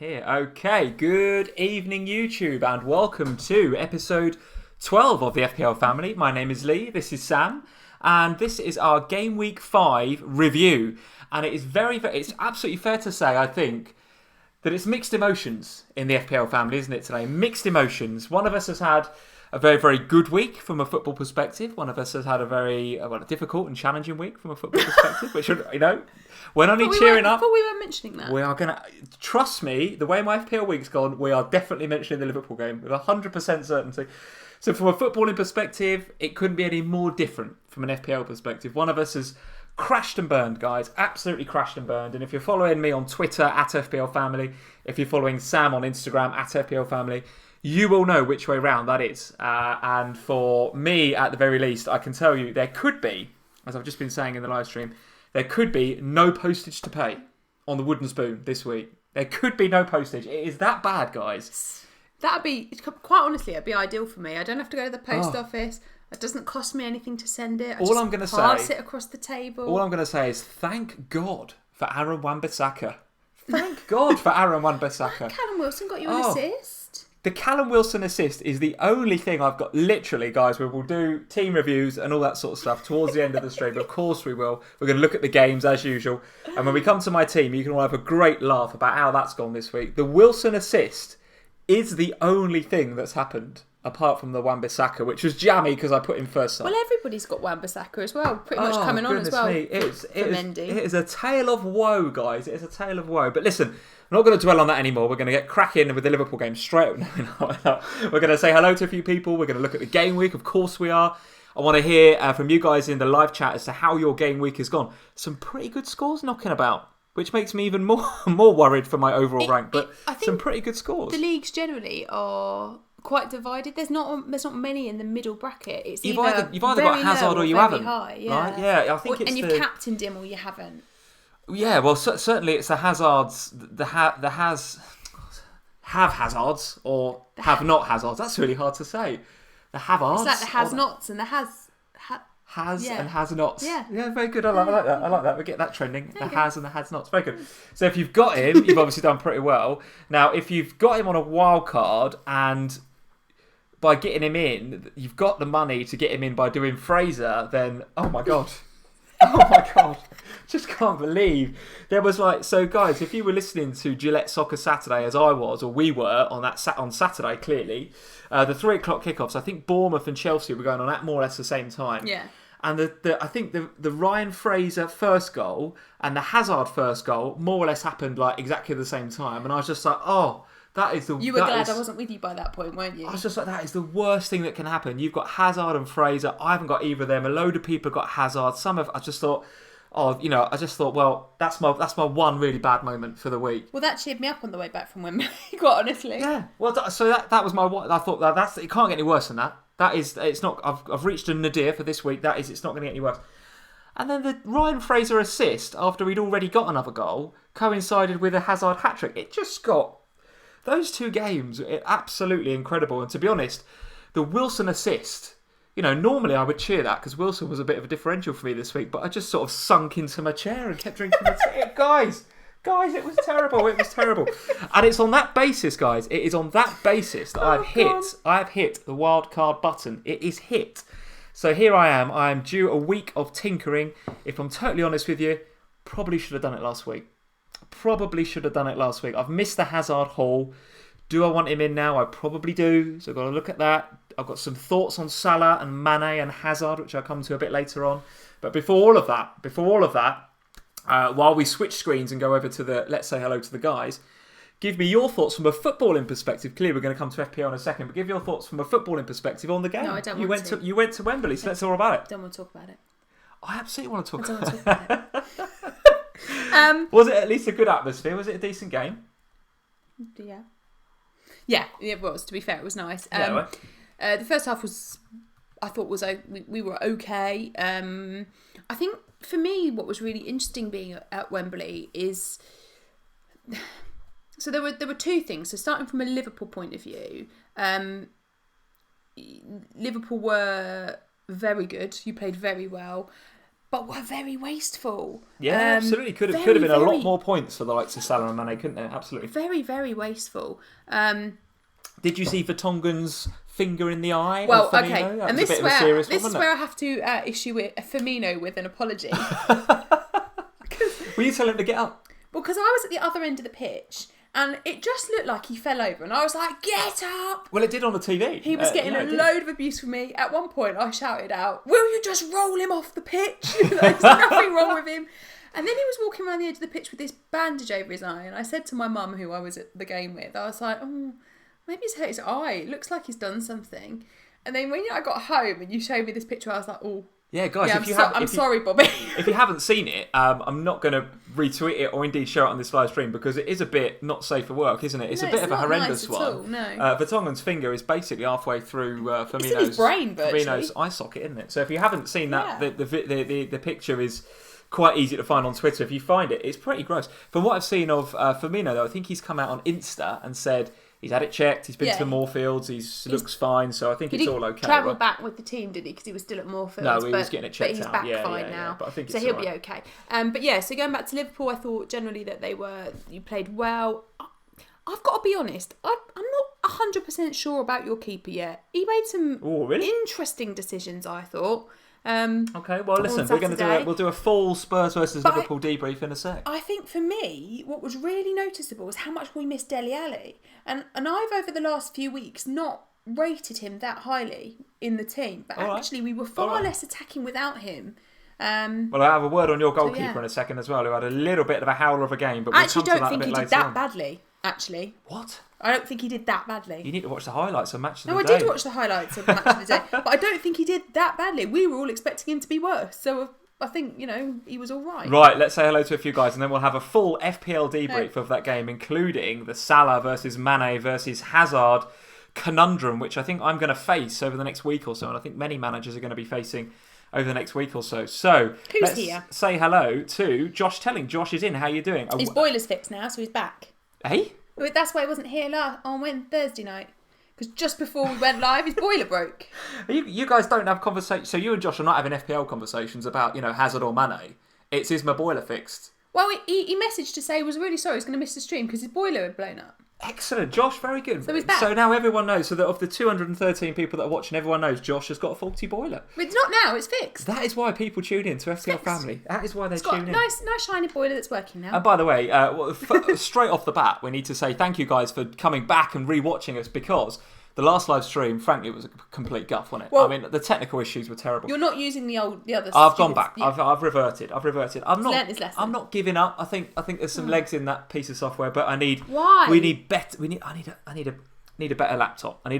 Here. Okay, good evening YouTube and welcome to episode 12 of the FPL Family. My name is Lee, this is Sam, and this is our Game Week 5 review. And it is it's absolutely fair to say, I think, that it's mixed emotions in the FPL Family, isn't it today? Mixed emotions. One of us has had a very, very good week from a football perspective. One of us has had a very difficult and challenging week from a football perspective, which, we're only cheering up. But we were mentioning that. We are going to, trust me, the way my FPL week's gone, we are definitely mentioning the Liverpool game with 100% certainty. So from a footballing perspective, it couldn't be any more different from an FPL perspective. One of us has crashed and burned, guys. Absolutely crashed and burned. And if you're following me on Twitter, at FPL Family, if you're following Sam on Instagram, at FPL Family, you will know which way round that is. And for me, at the very least, I can tell you there could be, as I've just been saying in the live stream, there could be no postage to pay on the wooden spoon this week. There could be no postage. It is that bad, guys. That'd be, quite honestly, it'd be ideal for me. I don't have to go to the post office. It doesn't cost me anything to send it. All I'm going to pass it across the table. All I'm going to say is thank God for Aaron Wan-Bissaka. Thank God for Aaron Wan-Bissaka. Callum Wilson got you an assist. The Callum Wilson assist is the only thing I've got, literally, guys. We will do team reviews and all that sort of stuff towards the end of the stream. Of course we will. We're going to look at the games as usual. And when we come to my team, you can all have a great laugh about how that's gone this week. The Wilson assist is the only thing that's happened, apart from the Wan-Bissaka, which was jammy because I put him first side. Well, everybody's got Wan-Bissaka as well. Pretty much coming on as well. It is a tale of woe, guys. It is a tale of woe. But listen, I'm not going to dwell on that anymore. We're going to get cracking with the Liverpool game straight. No. We're going to say hello to a few people. We're going to look at the game week. Of course we are. I want to hear from you guys in the live chat as to how your game week has gone. Some pretty good scores knocking about, which makes me even more worried for my overall rank. But I think some pretty good scores. The leagues generally are quite divided. There's not many in the middle bracket. It's you've either got Hazard or you haven't. High, yeah. Right? Yeah, I think it's you've captained him or you haven't. Yeah, well, certainly it's the Hazards, have Hazards or have not Hazards. That's really hard to say. The Havards. It's like the has-nots and the and has-nots. Yeah, very good. I like that. I like that. We get that trending. The has and the has-nots. Very good. So if you've got him, you've obviously done pretty well. Now, if you've got him on a wild card and by getting him in, you've got the money to get him in by doing Fraser, then, oh my God. Oh my God. Just can't believe. There was so guys, if you were listening to Gillette Soccer Saturday as I was, or we were on Saturday, clearly, the 3 o'clock kickoffs, I think Bournemouth and Chelsea were going on at more or less the same time. Yeah. And I think the Ryan Fraser first goal and the Hazard first goal more or less happened exactly at the same time. And I was just like, oh, that is the... You were glad I wasn't with you by that point, weren't you? I was just like, that is the worst thing that can happen. You've got Hazard and Fraser. I haven't got either of them. A load of people have got Hazard. I just thought, well, that's my one really bad moment for the week. Well, that cheered me up on the way back from Wembley, quite honestly. Yeah. Well, so that was my one. I thought that's it can't get any worse than that. It's not. I've reached a nadir for this week. It's not going to get any worse. And then the Ryan Fraser assist after he'd already got another goal coincided with a Hazard hat trick. It just got those two games absolutely incredible. And to be honest, the Wilson assist. Normally I would cheer that because Wilson was a bit of a differential for me this week, but I just sort of sunk into my chair and kept drinking my tea. Guys, it was terrible. It was terrible. And it's on that basis, guys. It is on that basis that I've hit the wild card button. It is hit. So here I am. I am due a week of tinkering. If I'm totally honest with you, probably should have done it last week. I've missed the Hazard haul. Do I want him in now? I probably do. So I've got to look at that. I've got some thoughts on Salah and Mane and Hazard, which I'll come to a bit later on. But before all of that, while we switch screens and go over to let's say hello to the guys, give me your thoughts from a footballing perspective. Clearly, we're going to come to FPL in a second, but give your thoughts from a footballing perspective on the game. No, I don't want to. You went to Wembley, so let's hear all about it. Don't want to talk about it. I absolutely want to talk about it. Was it at least a good atmosphere? Was it a decent game? Yeah. Yeah, it was. To be fair, it was nice. The first half we were okay. I think for me, what was really interesting being at Wembley is, so there were two things. So starting from a Liverpool point of view, Liverpool were very good. You played very well. but were very wasteful. Yeah, absolutely. Could have been a lot more points for the likes of Salah and Mane, couldn't there? Absolutely. Very, very wasteful. Did you see Vertonghen's finger in the eye? Well, of Firmino? okay, That and was this is where I have to issue Firmino with an apology. Will you tell him to get up? Well, because I was at the other end of the pitch, and it just looked like he fell over, and I was like, "Get up!" Well, it did on the TV. He was getting a load of abuse from me. At one point, I shouted out, "Will you just roll him off the pitch? There's nothing wrong with him." And then he was walking around the edge of the pitch with this bandage over his eye, and I said to my mum, who I was at the game with, I was like, "Oh, maybe he's hurt his eye. It looks like he's done something." And then when I got home and you showed me this picture, I was like, "Oh." Yeah, guys, Yeah, I'm sorry, Bobby. If you haven't seen it, I'm not going to retweet it or indeed share it on this live stream because it is a bit not safe for work, isn't it? It's a bit of a horrendous one. All, no. Vertonghen's finger is basically halfway through It's in his brain, Firmino's eye socket, isn't it? So if you haven't seen that, the picture is quite easy to find on Twitter. If you find it, it's pretty gross. From what I've seen of Firmino, though, I think he's come out on Insta and said he's had it checked, he's been to the Moorfields, he looks fine, so I think it's all okay. He travelled back with the team, did he? Because he was still at Moorfields. No, he was getting it checked out. But he's back fine now. But I think so it's he'll be okay. But yeah, so going back to Liverpool, I thought generally that you played well. I've got to be honest, I'm not 100% sure about your keeper yet. He made some interesting decisions, I thought. Okay, well listen, we'll do a full Spurs versus Liverpool debrief in a sec. I think for me, what was really noticeable was how much we missed Dele Alli. And I've over the last few weeks not rated him that highly in the team. But actually we were far less attacking without him. Well, I have a word on your goalkeeper in a second as well, who had a little bit of a howler of a game, but we'll come to that a bit later on. I actually don't think he did that badly, actually. What? I don't think he did that badly. You need to watch the highlights of Match of the Day. No, I did watch the highlights of Match of the Day, but I don't think he did that badly. We were all expecting him to be worse, so I think, he was all right. Right, let's say hello to a few guys, and then we'll have a full FPL debrief of that game, including the Salah versus Mane versus Hazard conundrum, which I think I'm going to face over the next week or so, and I think many managers are going to be facing over the next week or so. So, who's here? Say hello to Josh Telling. Josh is in. How are you doing? His boiler's fixed now, so he's back. Hey? That's why he wasn't here on Thursday night. Because just before we went live, his boiler broke. You guys don't have conversations. So you and Josh are not having FPL conversations about, Hazard or Mane. It's, is my boiler fixed? Well, he messaged to say he was really sorry he's going to miss the stream because his boiler had blown up. Excellent, Josh, very good. So he's back. So now everyone knows, so that of the 213 people that are watching, everyone knows Josh has got a faulty boiler. But it's not now, it's fixed. That is why people tune in to FPL Family. That is why they tune in. It's got a nice shiny boiler that's working now. And by the way, straight off the bat, we need to say thank you guys for coming back and re-watching us, because the last live stream, frankly, was a complete guff, wasn't it? Well, I mean, the technical issues were terrible. You're not using the other. I've gone back. Yeah. I've reverted. I'm learnt his lesson. I'm not giving up. I think there's some legs in that piece of software, but I need. Why? We need better. I need a better laptop. But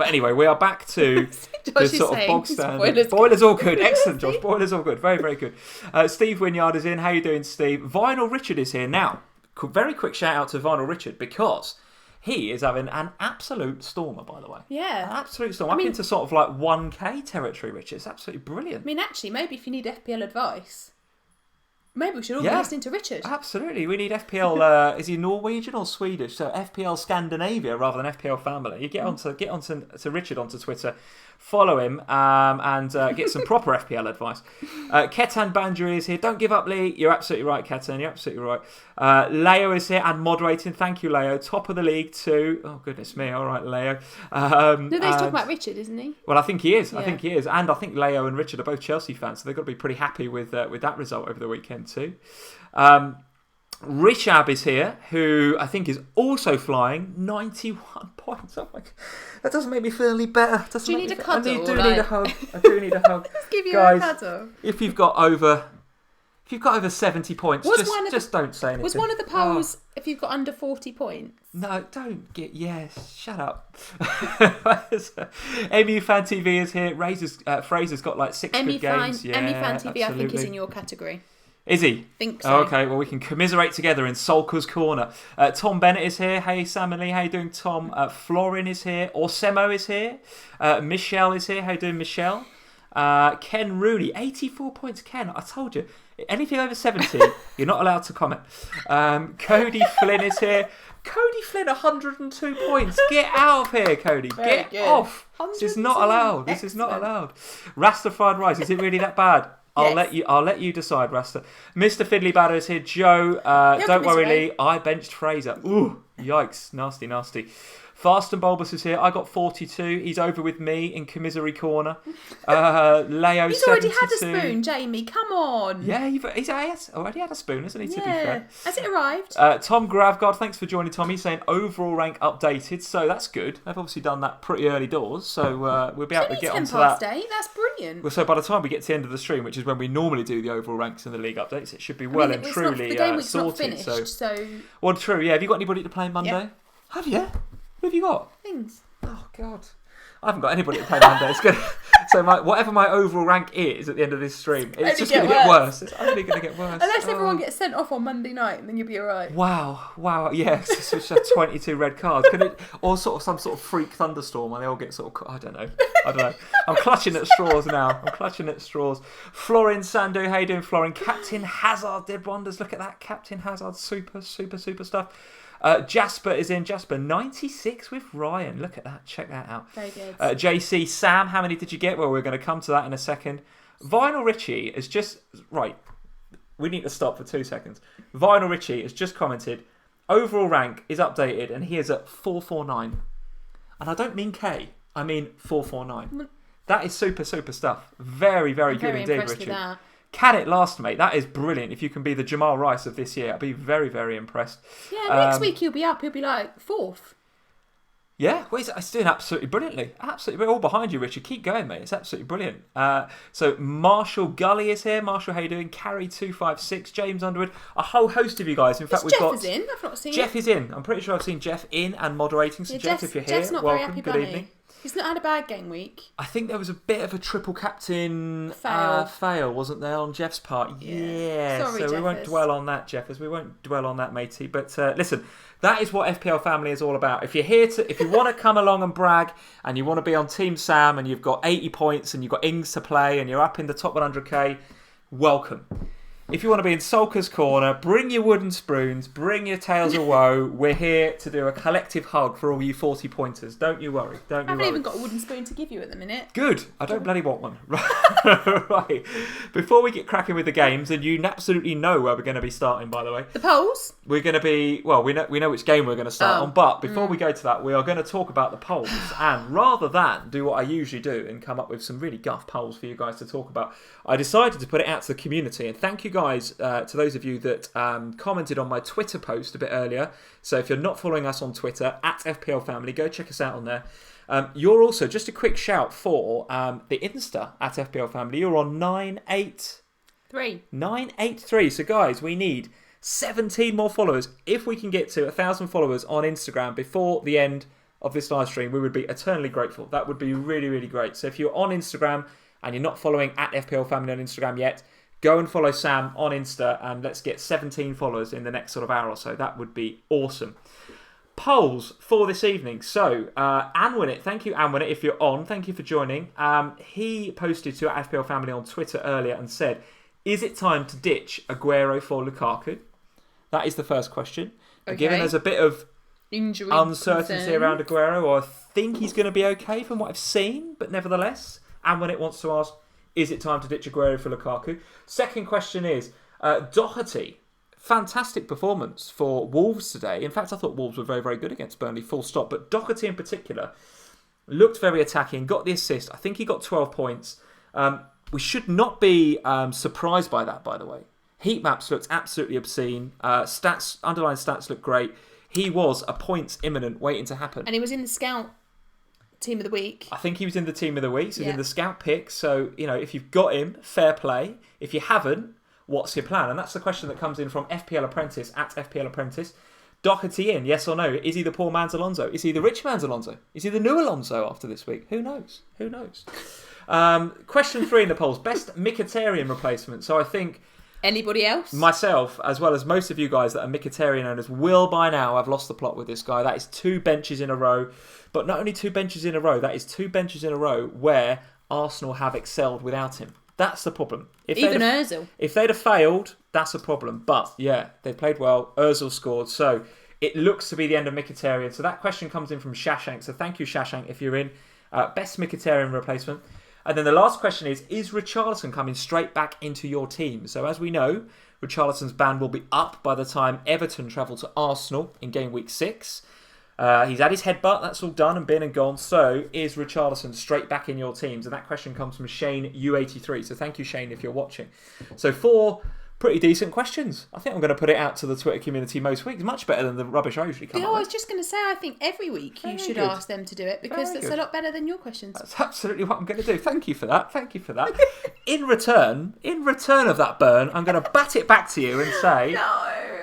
anyway, we are back to the sort of bog standard. Boiler's all good. Excellent, Josh. Boiler's all good. Very, very good. Steve Wynyard is in. How you doing, Steve? Vinyl Richard is here now. Very quick shout out to Vinyl Richard, because he is having an absolute stormer, by the way. Yeah. An absolute storm. Up into sort of like 1K territory, Richard. It's absolutely brilliant. I mean, actually, maybe if you need FPL advice, maybe we should all be listening to Richard. Absolutely. We need FPL, is he Norwegian or Swedish? So FPL Scandinavia rather than FPL Family. You get onto Richard onto Twitter, follow him, and get some proper FPL advice. Ketan Banjari is here. Don't give up, Lee. You're absolutely right, Ketan. You're absolutely right. Leo is here and moderating. Thank you, Leo. Top of the league too. Oh, goodness me. All right, Leo. No, he's talking about Richard, isn't he? Well, I think he is. Yeah. I think he is. And I think Leo and Richard are both Chelsea fans, so they've got to be pretty happy with that result over the weekend too. Rishab is here, who I think is also flying 91 points. Oh my God. That doesn't make me feel any better. Do you need a cuddle? I do need a hug. Let's give you a cuddle. If you've got over 70 points, just don't say anything. Was one of the polls if you've got under 40 points? No, don't get... Yes, shut up. MU Fan TV is here. Fraser's got like 6 good games. MU Fan TV, absolutely. I think, is in your category. Is he? Think so. Okay, well, we can commiserate together in Solker's Corner. Tom Bennett is here. Hey, Sam and Lee, how you doing, Tom? Florin is here. Orsemo is here. Michelle is here. How you doing, Michelle? Ken Rooney, 84 points. Ken, I told you, anything over 70, you're not allowed to comment. Cody Flynn is here. Cody Flynn, 102 points. Get out of here, Cody. Get off. This is not allowed. This is not allowed. Rastified Rice, is it really that bad? I'll let you decide, Rasta. Mr. Fiddly Badder is here. Joe, don't worry, Lee. I benched Fraser. Ooh, yikes. Nasty, nasty. Fast and Bulbous is here. I got 42. He's over with me in commisery corner. Leo, he's 72. already had a spoon, Jamie. Come on. Yeah, he's already had a spoon, hasn't he, to be fair? Has it arrived? Tom Gravgard, thanks for joining, Tom. He's saying overall rank updated, so that's good. They've obviously done that pretty early doors, so we'll be able to get onto that. 8. That's brilliant. Well, so by the time we get to the end of the stream, which is when we normally do the overall ranks in the league updates, it should be well and truly the game week's sorted. Not finished, so... Well, true, yeah. Have you got anybody to play Monday? Yeah. Have you? Who have you got? Things. Oh, God. I haven't got anybody to play Monday. It's gonna, so whatever my overall rank is at the end of this stream, it's just going to get worse. It's only going to get worse. Unless everyone gets sent off on Monday night, and then you'll be all right. Wow. Yes, it's just 22 red cards. Or some sort of freak thunderstorm where they all get sort of... I don't know. I'm clutching at straws now. Florin Sandu, how you doing, Florin? Captain Hazard did wonders. Look at that. Captain Hazard, super stuff. Jasper is in. Jasper 96 with Ryan. Look at that. Check that out. Very good. JC Sam, how many did you get? Well, we're going to come to that in a second. Vinyl Richie is just right. We need to stop for 2 seconds. Vinyl Richie has just commented. Overall rank is updated, and he is at 449. And I don't mean K. I mean 449. That is super stuff. Very good indeed, Richie. With that. Can it last, mate? That is brilliant. If you can be the Jamal Rice of this year, I'd be very impressed. Yeah, next week he'll be up. He'll be like 4th. Yeah, well, he's doing absolutely brilliantly. Absolutely. We're all behind you, Richard. Keep going, mate. It's absolutely brilliant. So Marshall Gully is here. Marshall, how you doing? Carrie256, James Underwood, a whole host of you guys. In fact, we've got... Jeff is in. I've not seen Jeff is in. I'm pretty sure I've seen Jeff in and moderating. So Jeff, if you're here, Jeff's not welcome. Very happy Good bunny. evening. He's not had a bad game week. I think there was a bit of a triple captain fail, wasn't there, on Jeff's part? Yeah. Sorry, so Jeffers. we won't dwell on that, Jeffers. We won't dwell on that, matey. But listen, that is what FPL Family is all about. If you're here if you want to come along and brag, and you want to be on Team Sam, and you've got 80 points, and you've got Ings to play, and you're up in the top 100k, welcome. If you want to be in Sulker's Corner, bring your wooden spoons, bring your tales of woe. We're here to do a collective hug for all you 40-pointers. Don't you worry. I haven't even got a wooden spoon to give you at the minute. Good. I don't bloody want one. Right. Before we get cracking with the games, and you absolutely know where we're going to be starting, by the way. The polls? We're going to be... Well, we know which game we're going to start on, but before we go to that, we are going to talk about the polls. And rather than do what I usually do and come up with some really guff polls for you guys to talk about, I decided to put it out to the community. And thank you guys to those of you that commented on my Twitter post a bit earlier. So if you're not following us on Twitter, at FPL Family, go check us out on there. You're also, just a quick shout for the Insta at FPL Family. You're on 983. So guys, we need 17 more followers. If we can get to 1,000 followers on Instagram before the end of this live stream, we would be eternally grateful. That would be really great. So if you're on Instagram and you're not following at FPL Family on Instagram yet, go and follow Sam on Insta, and let's get 17 followers in the next sort of hour or so. That would be awesome. Polls for this evening. So, Anwinit, thank you, Anwinit, if you're on. Thank you for joining. He posted to FPL Family on Twitter earlier and said, is it time to ditch Aguero for Lukaku? That is the first question. Okay. Given there's a bit of injury uncertainty concern around Aguero, or I think he's going to be okay from what I've seen, but nevertheless, Anwinit wants to ask, is it time to ditch Aguero for Lukaku? Second question is, Doherty. Fantastic performance for Wolves today. In fact, I thought Wolves were very good against Burnley, full stop. But Doherty in particular looked very attacking, got the assist. I think he got 12 points. We should not be surprised by that, by the way. Heat maps looked absolutely obscene. Underlying stats look great. He was a points imminent waiting to happen. And he was in the scout team of the week. I think he was in the team of the week. So he's in the scout pick. So, if you've got him, fair play. If you haven't, what's your plan? And that's the question that comes in from FPL Apprentice at FPL Apprentice. Doherty in, yes or no? Is he the poor man's Alonso? Is he the rich man's Alonso? Is he the new Alonso after this week? Who knows? Question 3 in the polls. Best Mkhitaryan replacement. So I think... Anybody else? Myself, as well as most of you guys that are Mkhitaryan owners, will by now have lost the plot with this guy. That is 2 benches in a row. But not only 2 benches in a row, that is 2 benches in a row where Arsenal have excelled without him. That's the problem. Even Ozil. If they'd have failed, that's a problem. But, yeah, they played well. Ozil scored. So, it looks to be the end of Mkhitaryan. So, that question comes in from Shashank. So, thank you, Shashank, if you're in. Best Mkhitaryan replacement. And then the last question is Richarlison coming straight back into your team? So as we know, Richarlison's ban will be up by the time Everton travel to Arsenal in game week 6. He's had his headbutt, that's all done and been and gone. So is Richarlison straight back in your teams? And that question comes from Shane U83. So thank you, Shane, if you're watching. So 4 pretty decent questions. I think I'm going to put it out to the Twitter community most weeks. Much better than the rubbish I usually come up with. I was just going to say, I think every week you should ask them to do it because it's a lot better than your questions. That's absolutely what I'm going to do. Thank you for that. In return of that burn, I'm going to bat it back to you and say,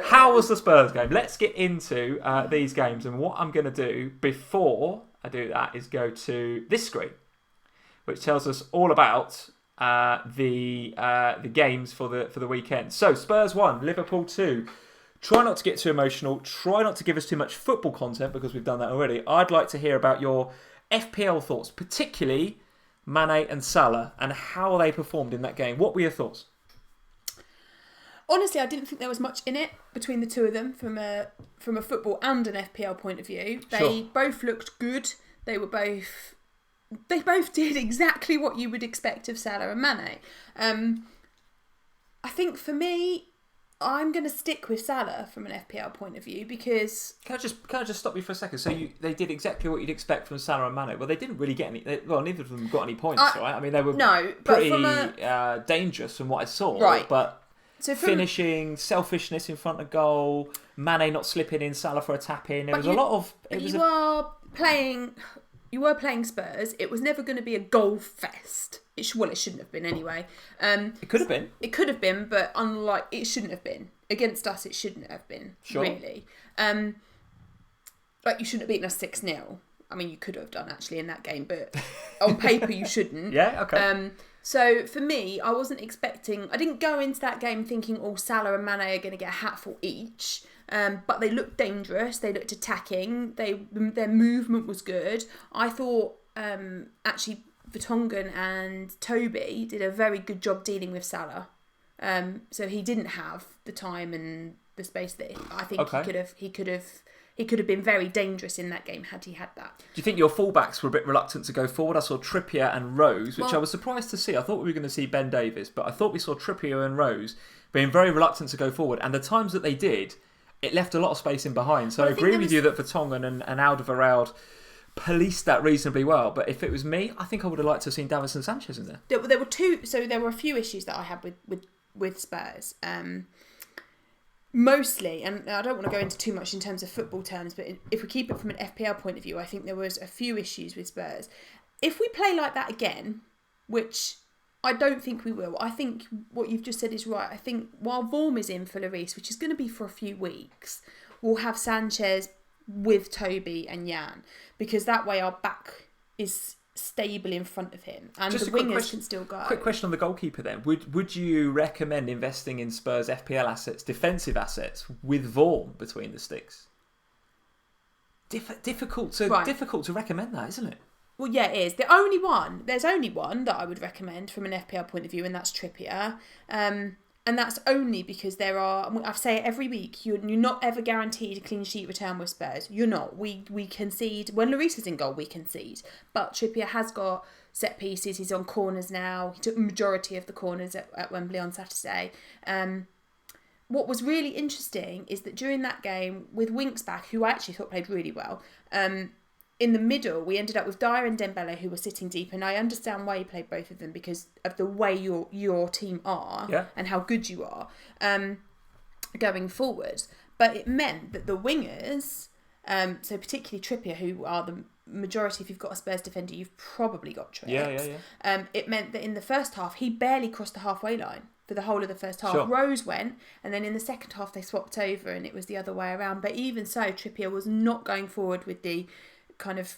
how was the Spurs game? Let's get into these games. And what I'm going to do before I do that is go to this screen, which tells us all about the games for the weekend. So Spurs 1, Liverpool 2. Try not to get too emotional. Try not to give us too much football content because we've done that already. I'd like to hear about your FPL thoughts, particularly Mane and Salah, and how they performed in that game. What were your thoughts? Honestly, I didn't think there was much in it between the two of them from a football and an FPL point of view. They both looked good. They both did exactly what you would expect of Salah and Mane. I think for me, I'm going to stick with Salah from an FPL point of view because... Can I just stop you for a second? So they did exactly what you'd expect from Salah and Mane. Well, they didn't really get any... neither of them got any points, right? I mean, they were pretty dangerous from what I saw. Right. But so finishing, selfishness in front of goal, Mane not slipping in, Salah for a tap-in. There was a lot of... You were playing Spurs. It was never going to be a goal fest. It shouldn't have been anyway. It could have been. It could have been, but unlike it shouldn't have been. Against us, it shouldn't have been. Sure. Really. You shouldn't have beaten us 6-0. I mean, you could have done actually in that game, but on paper you shouldn't. Yeah, okay. So for me, I wasn't expecting... I didn't go into that game thinking, Salah and Mane are going to get a hatful each. But they looked dangerous. They looked attacking. Their movement was good. I thought actually Vertonghen and Toby did a very good job dealing with Salah. So he didn't have the time and the space that I think he could have been very dangerous in that game had he had that. Do you think your fullbacks were a bit reluctant to go forward? I saw Trippier and Rose, which I was surprised to see. I thought we were going to see Ben Davies, but I thought we saw Trippier and Rose being very reluctant to go forward. And the times that they did, it left a lot of space in behind. So I agree with you that Vertonghen and Alderweireld policed that reasonably well. But if it was me, I think I would have liked to have seen Davinson Sanchez in there. There were two. So there were a few issues that I had with Spurs. Mostly, and I don't want to go into too much in terms of football terms, but if we keep it from an FPL point of view, I think there was a few issues with Spurs. If we play like that again, which I don't think we will, I think what you've just said is right. I think while Vorm is in for Lloris, which is going to be for a few weeks, we'll have Sanchez with Toby and Jan, because that way our back is stable in front of him and just the wingers can still go. Quick question on the goalkeeper then. Would you recommend investing in Spurs FPL assets, defensive assets, with Vorm between the sticks? Difficult to recommend that, isn't it? Well, yeah, it is. There's only one that I would recommend from an FPL point of view, and that's Trippier. And that's only because I say it every week, you're not ever guaranteed a clean sheet return with Spurs. You're not. We concede. When Lloris is in goal, we concede. But Trippier has got set pieces. He's on corners now. He took the majority of the corners at Wembley on Saturday. What was really interesting is that during that game, with Winks back, who I actually thought played really well, in the middle, we ended up with Dyer and Dembele, who were sitting deep, and I understand why you played both of them because of the way your team are and how good you are going forward. But it meant that the wingers, so particularly Trippier, who are the majority, if you've got a Spurs defender, you've probably got Trippier. Yeah. It meant that in the first half, he barely crossed the halfway line for the whole of the first half. Sure. Rose went, and then in the second half, they swapped over, and it was the other way around. But even so, Trippier was not going forward with the kind of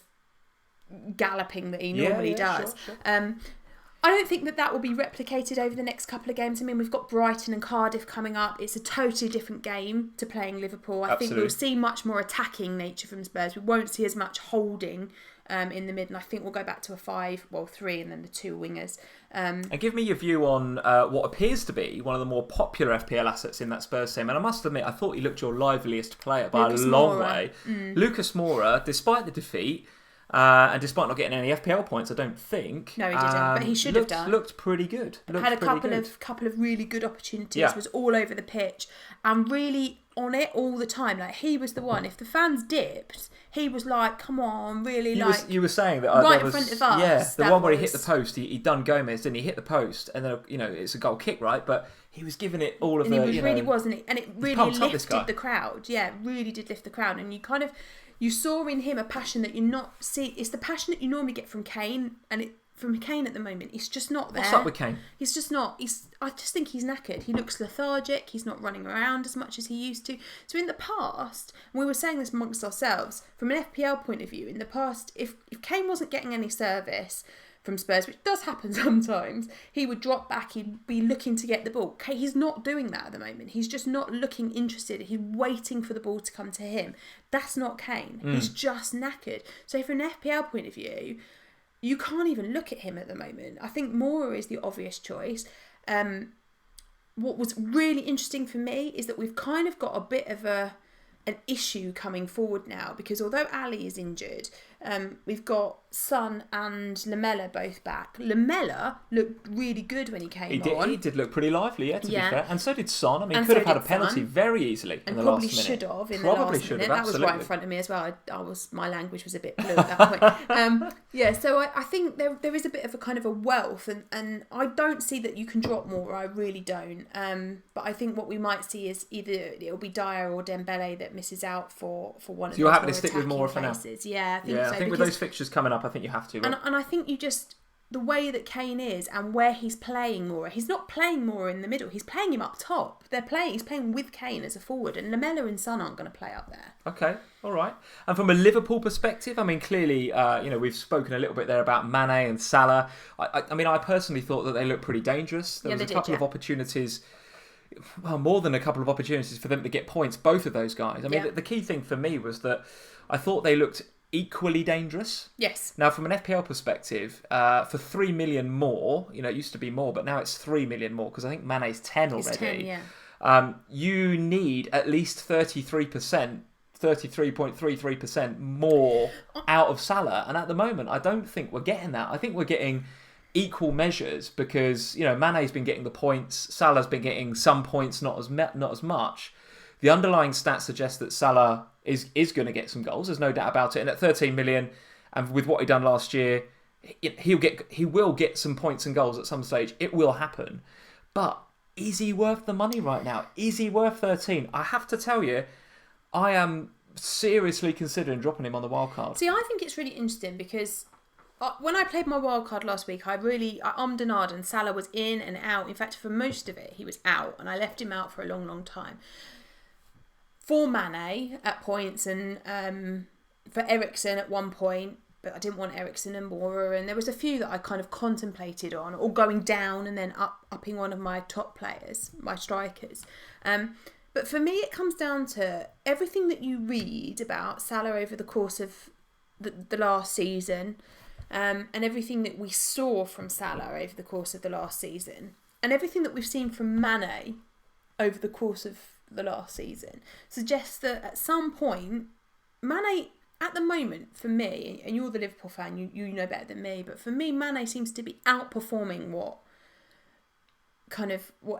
galloping that he normally does. Sure. I don't think that will be replicated over the next couple of games. I mean, we've got Brighton and Cardiff coming up. It's a totally different game to playing Liverpool. I think we'll see much more attacking nature from Spurs. We won't see as much holding in the mid, and I think we'll go back to a 3 and then the 2 wingers. And give me your view on what appears to be one of the more popular FPL assets in that Spurs team. And I must admit, I thought he looked your liveliest player by a long way. Lucas Moura, despite the defeat, And despite not getting any FPL points, I don't think. No, he didn't, but he should have done. Looked pretty good. Had a couple of really good opportunities. Was all over the pitch and really on it all the time. Like, he was the one. If the fans dipped, he was like, "Come on, really!" You were saying that right in front of us. Yeah, the one where he hit the post. He'd done Gomez, didn't he? Hit the post, and then it's a goal kick, right? But he was giving it all of and the. And it really lifted the crowd. Yeah, it really did lift the crowd, and you saw in him a passion that you not see. It's the passion that you normally get from Kane, and from Kane at the moment, it's just not there. What's up with Kane? He's just not. I just think he's knackered. He looks lethargic. He's not running around as much as he used to. So in the past, and we were saying this amongst ourselves, from an FPL point of view, in the past, if Kane wasn't getting any service from Spurs, which does happen sometimes, he would drop back, he'd be looking to get the ball. Okay, he's not doing that at the moment. He's just not looking interested. He's waiting for the ball to come to him. That's not Kane. He's just knackered. So from an FPL point of view, you can't even look at him at the moment. I think Moura is the obvious choice. What was really interesting for me is that we've kind of got a bit of an issue coming forward now, because although Ali is injured, we've got Son and Lamela both back. Lamela looked really good when he came on. He did look pretty lively, to be fair. And so did Son. I mean, could have had a penalty very easily in the last minute. And probably should have in the last minute. That was right in front of me as well. My language was a bit blue at that point. So I think there is a bit of a kind of a wealth, and I don't see that you can drop more. I really don't. But I think what we might see is either it'll be Dyer or Dembele that misses out for one of those. So you're happy to stick with Moura for now? Yeah, I think so. I think with those fixtures coming up, I think you have to. Right? And I think the way that Kane is and where he's playing Moura, he's not playing Moura in the middle. He's playing him up top. He's playing with Kane as a forward, and Lamela and Son aren't going to play up there. Okay, all right. And from a Liverpool perspective, I mean, clearly, we've spoken a little bit there about Mane and Salah. I mean, I personally thought that they looked pretty dangerous. There was a couple of opportunities. Well, more than a couple of opportunities for them to get points, both of those guys. I mean, the key thing for me was that I thought they looked equally dangerous. Yes. Now, from an FPL perspective, for 3 million more, it used to be more, but now it's 3 million more, because I think Mane's 10 already. 10, yeah. You need at least 33.33% more out of Salah, and at the moment, I don't think we're getting that. I think we're getting equal measures, because Mane's been getting the points, Salah's been getting some points, not as much. The underlying stats suggest that Salah is going to get some goals. There's no doubt about it. And at 13 million, and with what he done last year, he will get some points and goals at some stage. It will happen. But is he worth the money right now? Is he worth 13? I have to tell you, I am seriously considering dropping him on the wild card. See, I think it's really interesting, because when I played my wild card last week, I ummed and ahed, and Salah was in and out. In fact, for most of it, he was out, and I left him out for a long, long time. For Mane at points, and for Eriksen at one point, but I didn't want Eriksen and Moura, and there was a few that I kind of contemplated on, or going down and then upping one of my top players, my strikers. But for me, it comes down to everything that you read about Salah over the course of the last season, and everything that we saw from Salah over the course of the last season, and everything that we've seen from Mane over the course of the last season, suggests that at some point, Mane, at the moment, for me, and you're the Liverpool fan, you know better than me, but for me, Mane seems to be outperforming what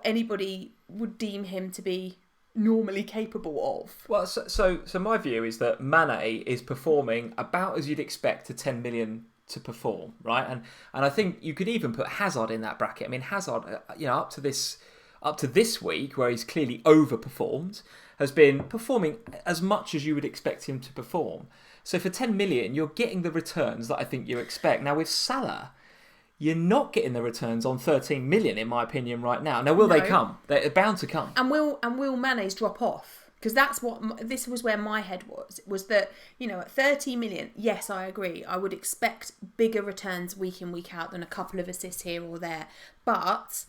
anybody would deem him to be normally capable of. Well, so my view is that Mane is performing about as you'd expect a 10 million to perform, right? And I think you could even put Hazard in that bracket. I mean, Hazard, up to this week, where he's clearly overperformed, has been performing as much as you would expect him to perform. So for 10 million, you're getting the returns that I think you expect. Now with Salah, you're not getting the returns on 13 million, in my opinion, right now. Now, will they come? They're bound to come. And will Mane's drop off? Because this was where my head was that, at 30 million, yes, I agree. I would expect bigger returns week in, week out than a couple of assists here or there. But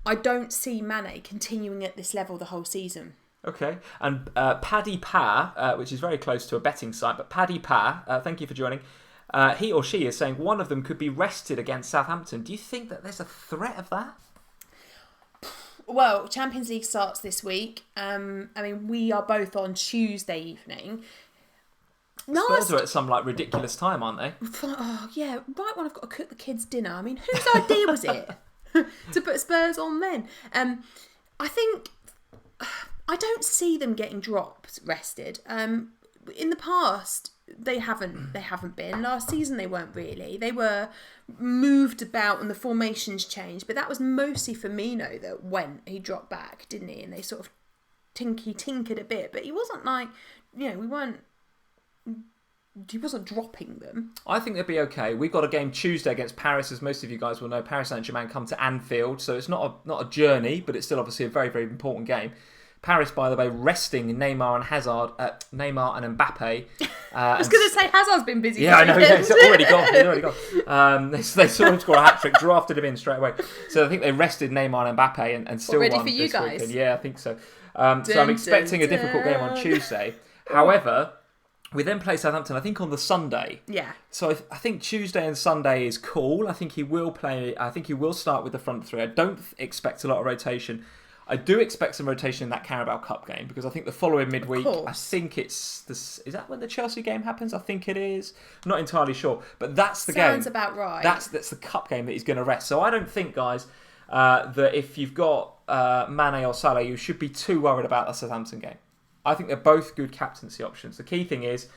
I don't see Mane continuing at this level the whole season. Okay. And Paddy Pa, which is very close to a betting site, but Paddy Pa, thank you for joining. He or she is saying one of them could be rested against Southampton. Do you think that there's a threat of that? Well, Champions League starts this week. We are both on Tuesday evening. Spurs are at some like ridiculous time, aren't they? Oh yeah, right when I've got to cook the kids' dinner. I mean, whose idea was it to put Spurs on then? I think I don't see them getting rested. In the past, they haven't been. Last season, they weren't really. They were moved about and the formations changed, but that was mostly Firmino that went. He dropped back, didn't he? And they sort of tinkered a bit, but he wasn't like, he wasn't dropping them. I think they'll be okay. We've got a game Tuesday against Paris, as most of you guys will know. Paris Saint-Germain come to Anfield, so it's not a journey, but it's still obviously a very, very important game. Paris, by the way, resting Neymar and Hazard, Neymar and Mbappe. I was going to say Hazard's been busy. Yeah, I know. Yeah, he's already gone. They saw him score a hat trick, drafted him in straight away. So I think they rested Neymar and Mbappe and still ready won for you this guys. weekend. Yeah, I think so. So I'm expecting a difficult game on Tuesday. However, we then play Southampton, I think, on the Sunday. Yeah. So I think Tuesday and Sunday is cool. I think he will play. I think he will start with the front three. I don't expect a lot of rotation. I do expect some rotation in that Carabao Cup game because I think the following midweek, I think it's this. Is that when the Chelsea game happens? I think it is. I'm not entirely sure, but that's the game. Sounds about right. That's the cup game that he's going to rest. So I don't think, guys, that if you've got Mane or Salah, you should be too worried about the Southampton game. I think they're both good captaincy options. The key thing is,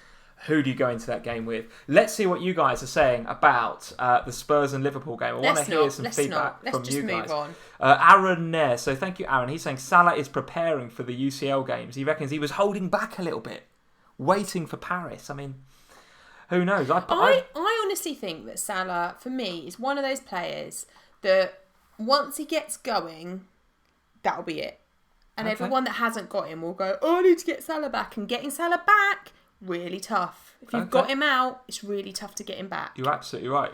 who do you go into that game with? Let's see what you guys are saying about the Spurs and Liverpool game. I want to hear some feedback from you guys. Let's just move on. Aaron Nair, so thank you, Aaron. He's saying Salah is preparing for the UCL games. He reckons he was holding back a little bit, waiting for Paris. I mean, who knows? I honestly think that Salah, for me, is one of those players that once he gets going, that'll be it. And everyone that hasn't got him will go, I need to get Salah back. And getting Salah back, really tough. If you've got him out, it's really tough to get him back. You're absolutely right.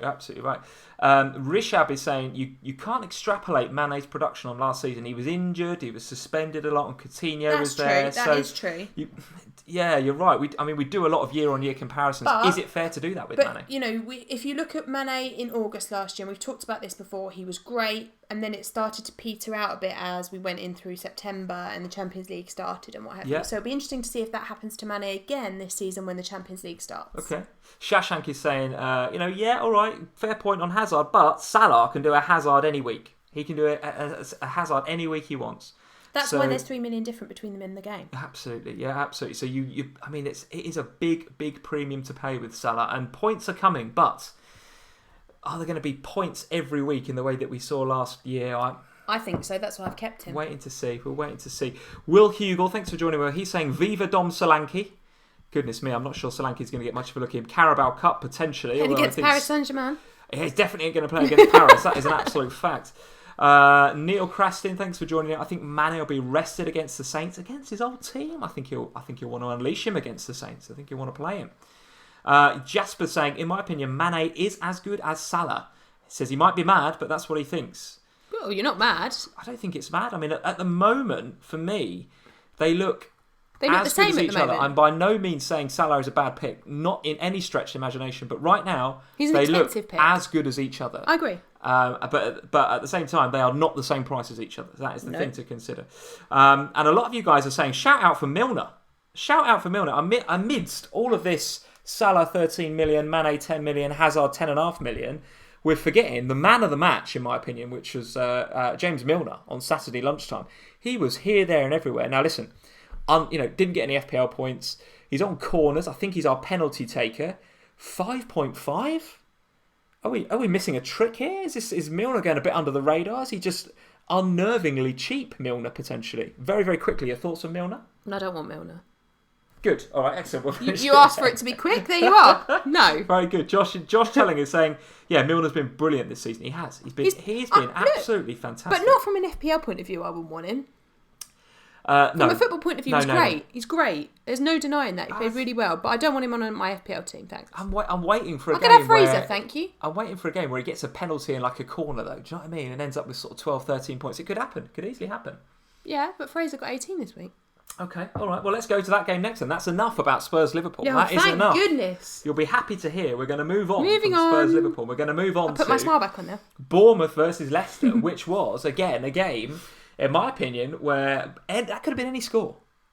Rishab is saying you can't extrapolate Mane's production on last season. He was injured. He was suspended a lot, and Coutinho was there. That is true. Yeah, you're right. We do a lot of year-on-year comparisons. But, is it fair to do that with Mane? If you look at Mane in August last year, and we've talked about this before, he was great, and then it started to peter out a bit as we went in through September and the Champions League started and what have you. So it'll be interesting to see if that happens to Mane again this season when the Champions League starts. Okay. Shashank is saying, all right, fair point on Hazard, but Salah can do a Hazard any week. He can do a Hazard any week he wants. That's why there's 3 million different between them in the game. Absolutely, yeah, absolutely. So it is a big premium to pay with Salah, and points are coming, but are there going to be points every week in the way that we saw last year? I think so. That's why I've kept him. We're waiting to see. Will Hugel, thanks for joining me. He's saying Viva Dom Solanke. Goodness me, I'm not sure Solanke's going to get much of a look in. Carabao Cup potentially. And against Paris Saint-Germain. He's definitely going to play against Paris. That is an absolute fact. Neil Craston, thanks for joining me. I think Mane will be rested against the Saints, against his old team. I think he'll want to unleash him against the Saints. I think he'll want to play him. Jasper saying, in my opinion, Mane is as good as Salah. He says he might be mad, but that's what he thinks. Well, you're not mad. I don't think it's mad. I mean, at the moment, for me, they look the as same good as at each the other. moment. I'm by no means saying Salah is a bad pick, not in any stretch of imagination, but right now, He's an they look expensive pick. as good as each other. I agree. But at the same time, they are not the same price as each other. That is the thing to consider. And a lot of you guys are saying, shout out for Milner. Shout out for Milner. Amidst all of this, Salah 13 million, Mane 10 million, Hazard 10.5 million, we're forgetting the man of the match, in my opinion, which was James Milner on Saturday lunchtime. He was here, there and everywhere. Now listen, didn't get any FPL points. He's on corners. I think he's our penalty taker. 5.5? Are we missing a trick here? Is Milner going a bit under the radar? Is he just unnervingly cheap, Milner, potentially? Very, very quickly, your thoughts on Milner? No, I don't want Milner. Good. All right, excellent. You asked for it to be quick. There you are. No. Very good. Josh Telling is saying, yeah, Milner's been brilliant this season. He has. He's been absolutely fantastic. But not from an FPL point of view, I wouldn't want him. From a football point of view, he's great. No. He's great. There's no denying that. He played really well. But I don't want him on my FPL team, thanks. I'm waiting for a game I can have Fraser, thank you. I'm waiting for a game where he gets a penalty in like a corner, though. Do you know what I mean? And ends up with sort of 12, 13 points. It could happen. It could easily happen. Yeah, but Fraser got 18 this week. Okay, all right. Well, let's go to that game next, and that's enough about Spurs-Liverpool. Yeah, that is enough. Thank goodness. You'll be happy to hear we're going to move on from Spurs-Liverpool. We're going to move on to... put my smile back on there. Bournemouth versus Leicester, which was, again, a game, in my opinion, where that could have been any score.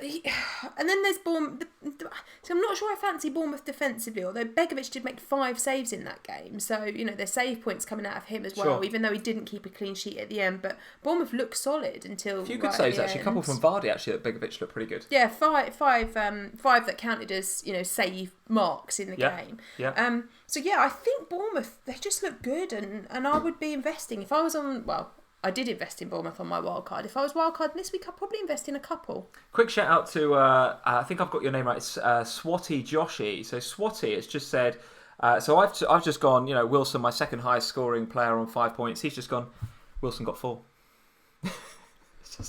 And then there's Bournemouth. So I'm not sure I fancy Bournemouth defensively, although Begovic did make 5 saves in that game. So, there's save points coming out of him as well, even though he didn't keep a clean sheet at the end. But Bournemouth looked solid until a few good saves, actually. A couple from Vardy, actually, that Begovic looked pretty good. Yeah, five that counted as, save marks in the game. Yeah. So, yeah, I think Bournemouth, they just look good. And I would be investing. If I was on, I did invest in Bournemouth on my wildcard. If I was wildcard this week, I'd probably invest in a couple. Quick shout out to, I think I've got your name right, it's Swatty Joshi. So Swatty has just said, so I've just gone, Wilson, my second highest scoring player on 5 points. He's just gone, Wilson got 4.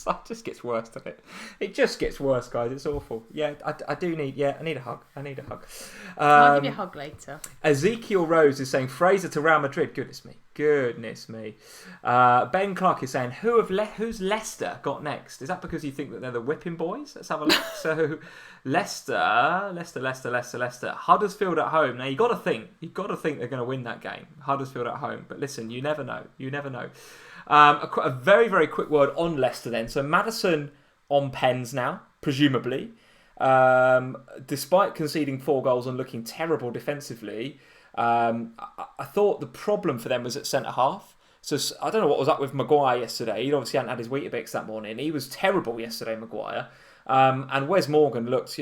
That just gets worse, doesn't it? It just gets worse, guys. It's awful. Yeah, I need a hug. I'll give you a hug later. Ezekiel Rose is saying Fraser to Real Madrid. Goodness me. Ben Clark is saying who's Leicester got next? Is that because you think that they're the whipping boys? Let's have a look. So Leicester. Huddersfield at home. Now you've got to think they're going to win that game. Huddersfield at home. But listen, you never know. A very, very quick word on Leicester then. So Maddison on pens now, presumably. Despite conceding 4 goals and looking terrible defensively, I thought the problem for them was at centre-half. So I don't know what was up with Maguire yesterday. He obviously hadn't had his Weetabix that morning. He was terrible yesterday, Maguire. And Wes Morgan looked,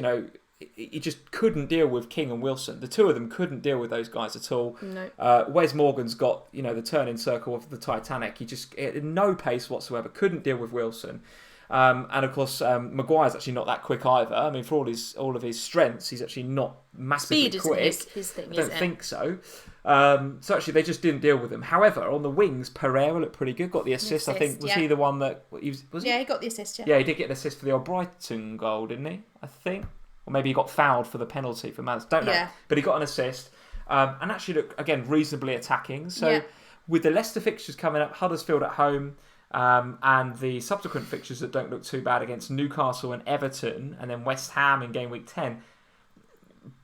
he just couldn't deal with King and Wilson. The two of them couldn't deal with those guys at all. No. Wes Morgan's got, the turning circle of the Titanic. He just had no pace whatsoever. Couldn't deal with Wilson. And of course, Maguire's actually not that quick either. I mean, for all of his strengths, he's actually not massively quick. Speed isn't his thing, I don't think so. So actually, they just didn't deal with him. However, on the wings, Pereira looked pretty good. Got the assist. I think he the one that was he? Yeah, he got the assist. Yeah, he did get an assist for the old Brighton goal, didn't he? I think. Or maybe he got fouled for the penalty for Mads. Don't know. Yeah. But he got an assist. And actually looked, again, reasonably attacking. So with the Leicester fixtures coming up, Huddersfield at home, and the subsequent fixtures that don't look too bad against Newcastle and Everton, and then West Ham in game week 10,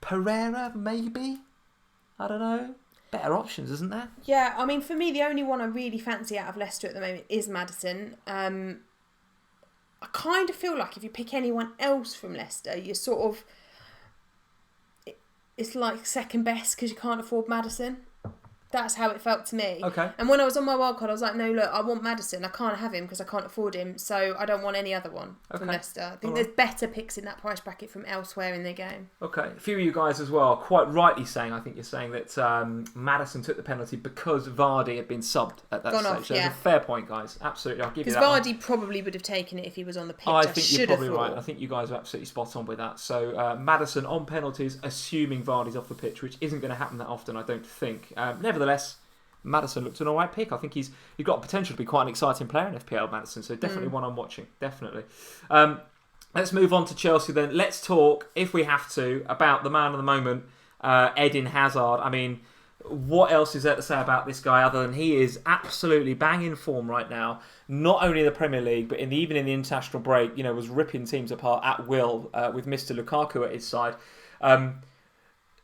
Pereira, maybe? I don't know. Better options, isn't there? Yeah, I mean, for me, the only one I really fancy out of Leicester at the moment is Maddison. I kind of feel like if you pick anyone else from Leicester, you're sort of... It's like second best because you can't afford Maddison. That's how it felt to me. Okay. And when I was on my wildcard, I was like, no, look, I want Maddison. I can't have him because I can't afford him. So I don't want any other one from Leicester. I think there's better picks in that price bracket from elsewhere in their game. Okay. A few of you guys as well, quite rightly saying, I think you're saying that Maddison took the penalty because Vardy had been subbed at that stage. So it's a fair point, guys. Absolutely. I'll give you that. Because Vardy probably would have taken it if he was on the pitch. I think you're probably right. I think you guys are absolutely spot on with that. So Maddison on penalties, assuming Vardy's off the pitch, which isn't going to happen that often, I don't think. Nevertheless, Maddison looked an alright pick. I think he's got potential to be quite an exciting player in FPL, Maddison. So definitely one I'm watching. Definitely. Let's move on to Chelsea then. Let's talk, if we have to, about the man of the moment, Eden Hazard. I mean, what else is there to say about this guy other than he is absolutely banging form right now? Not only in the Premier League, but even in the international break, was ripping teams apart at will with Mr. Lukaku at his side.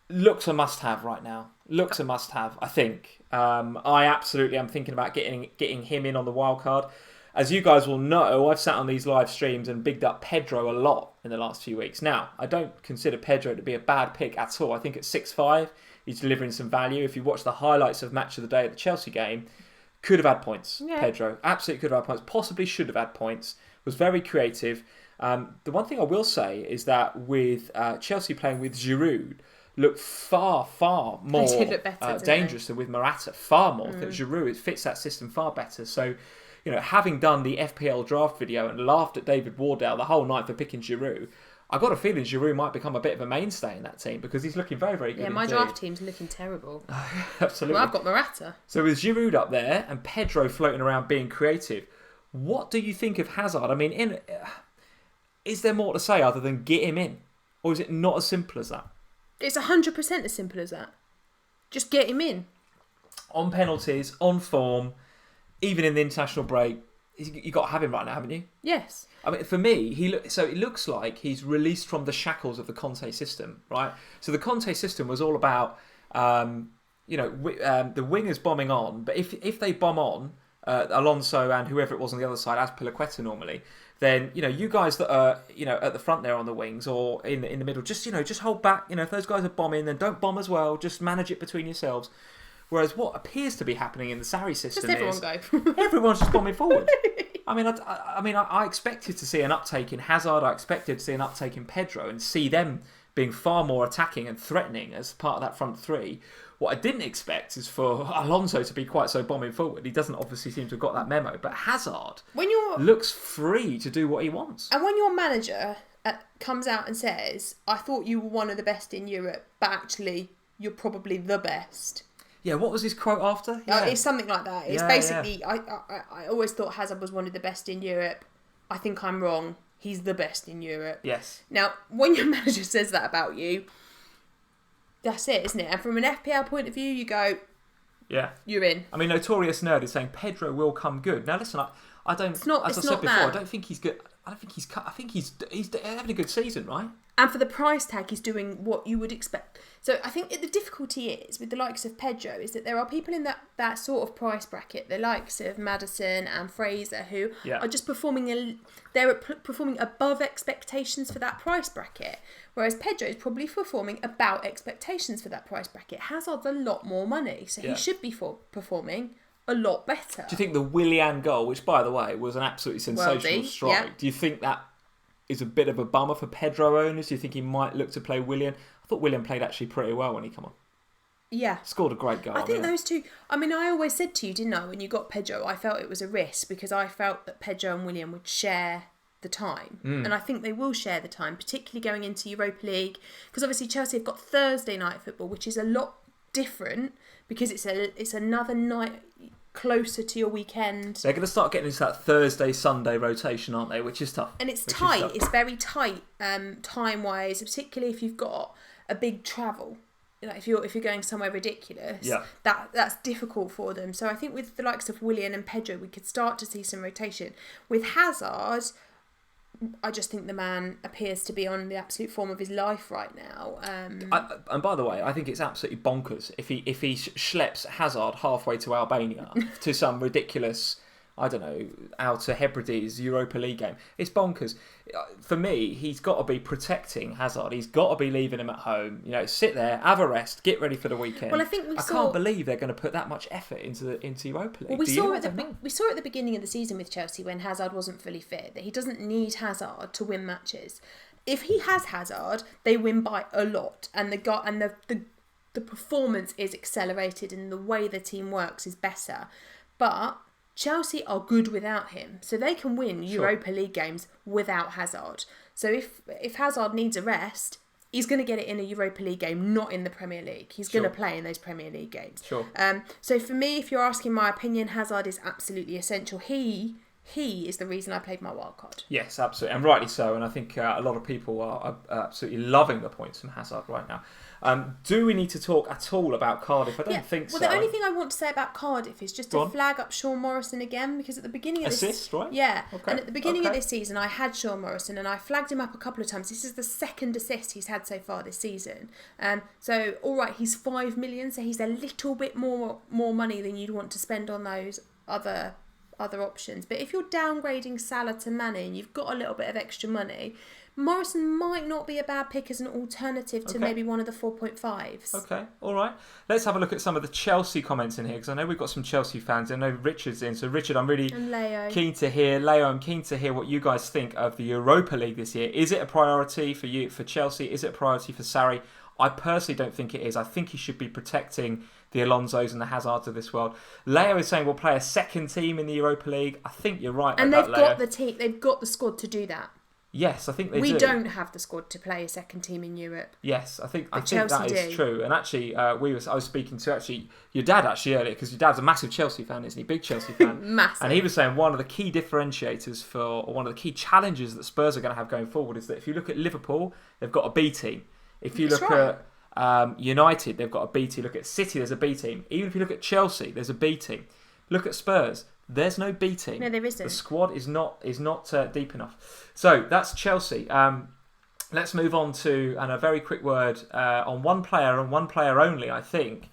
Looks a must-have right now. Looks a must-have, I think. I absolutely am thinking about getting him in on the wild card. As you guys will know, I've sat on these live streams and bigged up Pedro a lot in the last few weeks. Now, I don't consider Pedro to be a bad pick at all. I think at 6'5", he's delivering some value. If you watch the highlights of Match of the Day at the Chelsea game, could have had points, Pedro. Absolutely could have had points. Possibly should have had points. Was very creative. The one thing I will say is that with Chelsea playing with Giroud, look far, far more dangerous than with Morata. Far more. That Giroud fits that system far better. So, having done the FPL draft video and laughed at David Wardell the whole night for picking Giroud, I got a feeling Giroud might become a bit of a mainstay in that team because he's looking very, very good. Yeah, my draft team's looking terrible. Absolutely. Well, I've got Morata. So with Giroud up there and Pedro floating around being creative, what do you think of Hazard? I mean, is there more to say other than get him in? Or is it not as simple as that? It's 100% as simple as that. Just get him in. On penalties, on form, even in the international break, you got to have him right now, haven't you? Yes. I mean, for me, it looks like he's released from the shackles of the Conte system, right? So the Conte system was all about, the wingers bombing on, but if they bomb on, Alonso and whoever it was on the other side, as Piliqueta normally, then you guys that are at the front there on the wings or in the middle, just hold back. If those guys are bombing, then don't bomb as well. Just manage it between yourselves. Whereas what appears to be happening in the Sarri system just everyone go. Everyone's just bombing forward. I expected to see an uptake in Hazard. I expected to see an uptake in Pedro and see them being far more attacking and threatening as part of that front three. What I didn't expect is for Alonso to be quite so bombing forward. He doesn't obviously seem to have got that memo. But Hazard looks free to do what he wants. And when your manager comes out and says, I thought you were one of the best in Europe, but actually you're probably the best. Yeah, what was his quote after? Yeah. It's something like that. It's basically, I always thought Hazard was one of the best in Europe. I think I'm wrong. He's the best in Europe. Yes. Now, when your manager says that about you, that's it, isn't it? And from an FPL point of view, you go, yeah, you're in. Notorious Nerd is saying Pedro will come good. Now, listen, I don't. As I said before, I don't think he's good. I think he's having a good season, right? And for the price tag, he's doing what you would expect. So I think the difficulty is with the likes of Pedro is that there are people in that sort of price bracket, the likes of Maddison and Fraser, who are just performing above expectations for that price bracket. Whereas Pedro is probably performing about expectations for that price bracket. Hazard's a lot more money, so he should be performing a lot better. Do you think the Willian goal, which by the way was an absolutely sensational strike, do you think that is a bit of a bummer for Pedro owners? Do you think he might look to play Willian? I thought Willian played actually pretty well when he came on. Yeah. Scored a great goal. I think those two... I always said to you, didn't I, when you got Pedro, I felt it was a risk because I felt that Pedro and Willian would share the time. And I think they will share the time, particularly going into Europa League. Because obviously Chelsea have got Thursday night football, which is a lot different because it's another night closer to your weekend. They're going to start getting into that Thursday-Sunday rotation, aren't they? Which is tough. And it's tight. It's very tight time-wise, particularly if you've got a big travel. If you're going somewhere ridiculous, that's difficult for them. So I think with the likes of Willian and Pedro, we could start to see some rotation. With Hazard, I just think the man appears to be on the absolute form of his life right now. And by the way, I think it's absolutely bonkers if he schleps Hazard halfway to Albania to some ridiculous, I don't know, Outer Hebrides Europa League game. It's bonkers. For me, he's got to be protecting Hazard. He's got to be leaving him at home. Sit there, have a rest, get ready for the weekend. Well, I think I can't believe they're going to put that much effort into Europa League. Well, we saw at the beginning of the season with Chelsea when Hazard wasn't fully fit that he doesn't need Hazard to win matches. If he has Hazard, they win by a lot, and the performance is accelerated, and the way the team works is better. But Chelsea are good without him, so they can win Europa League games without Hazard. So if Hazard needs a rest, he's going to get it in a Europa League game, not in the Premier League. He's going to play in those Premier League games. Sure. So for me, if you're asking my opinion, Hazard is absolutely essential. He is the reason I played my wild card. Yes, absolutely, and rightly so. And I think a lot of people are absolutely loving the points from Hazard right now. Do we need to talk at all about Cardiff? I don't think so. Well, the only thing I want to say about Cardiff is just to flag up Sean Morrison again, because at the beginning of assist, right? Yeah. Okay. And at the beginning of this season, I had Sean Morrison and I flagged him up a couple of times. This is the second assist he's had so far this season. So, all right, he's 5 million, so he's a little bit more money than you'd want to spend on those other options. But if you're downgrading Salah to Mane and you've got a little bit of extra money, Morrison might not be a bad pick as an alternative to maybe one of the 4.5s. Okay, all right. Let's have a look at some of the Chelsea comments in here, because I know we've got some Chelsea fans. I know Richard's in. So Richard, I'm really keen to hear. Leo, I'm keen to hear what you guys think of the Europa League this year. Is it a priority for you, for Chelsea? Is it a priority for Sarri? I personally don't think it is. I think he should be protecting the Alonsos and the Hazards of this world. Leo is saying we'll play a second team in the Europa League. I think you're right. And they've got the team. They've got the squad to do that. Yes, I think they do. We don't have the squad to play a second team in Europe. Yes, I think that is true. And actually, I was speaking to your dad earlier, because your dad's a massive Chelsea fan, isn't he? Big Chelsea fan. Massive. And he was saying one of the key differentiators or one of the key challenges that Spurs are going to have going forward is that if you look at Liverpool, they've got a B team. If you look at United, they've got a B team. Look at City, there's a B team. Even if you look at Chelsea, there's a B team. Look at Spurs. There's no B team. No, there isn't. The squad is not deep enough. So that's Chelsea. Let's move on to a very quick word on one player and one player only, I think,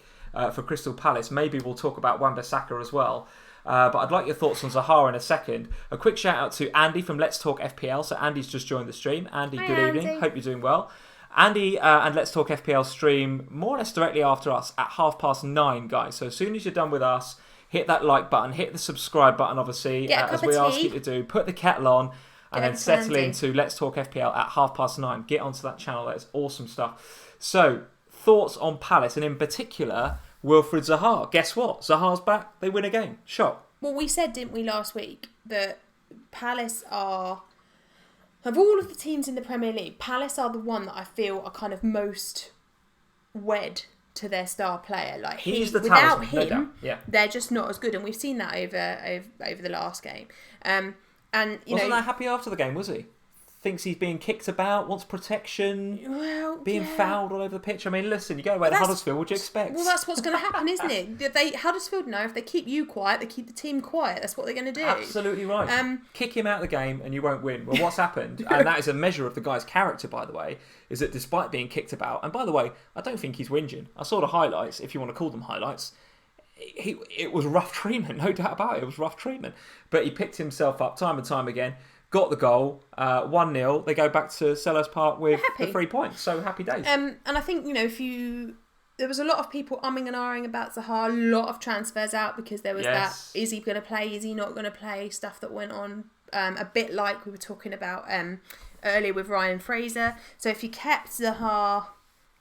for Crystal Palace. Maybe we'll talk about Wan-Bissaka as well. But I'd like your thoughts on Zaha in a second. A quick shout out to Andy from Let's Talk FPL. So Andy's just joined the stream. Andy, Hi, good evening. Andy. Hope you're doing well. Andy and Let's Talk FPL stream more or less directly after us at 9:30, guys. So as soon as you're done with us, hit that like button, hit the subscribe button, obviously, Get a cup as we of ask tea. you to do. Put the kettle on and then settle handy. into Let's Talk FPL at 9:30. Get onto that channel. That's awesome stuff. So, thoughts on Palace, and in particular, Wilfried Zaha. Guess what? Zaha's back. They win a game. Shock. Well, we said, didn't we, last week, that Palace are, of all of the teams in the Premier League, Palace are the one that I feel are kind of most wed to their star player. Like He's the without talisman, no doubt. him, Yeah. they're just not as good, and we've seen that over the last game. And you Wasn't know, that happy after the game, was he? Thinks he's being kicked about, wants protection, well, being yeah. fouled all over the pitch. I mean, listen, you go away to that's- Huddersfield, what do you expect? Well, that's what's going to happen, isn't it? Huddersfield know if they keep you quiet, they keep the team quiet. That's what they're going to do. Absolutely right. Kick him out of the game and you won't win. Well, what's happened, and that is a measure of the guy's character, by the way, is that despite being kicked about, and by the way, I don't think he's whinging. I saw the highlights, if you want to call them highlights. It was rough treatment, no doubt about it. It was rough treatment. But he picked himself up time and time again, got the goal, 1-0. They go back to Selhurst Park with the 3 points. So happy days. And I think, you know, there was a lot of people umming and ahhing about Zaha, a lot of transfers out because there was that, is he going to play, is he not going to play, stuff that went on, a bit like we were talking about earlier with Ryan Fraser. So if you kept Zaha,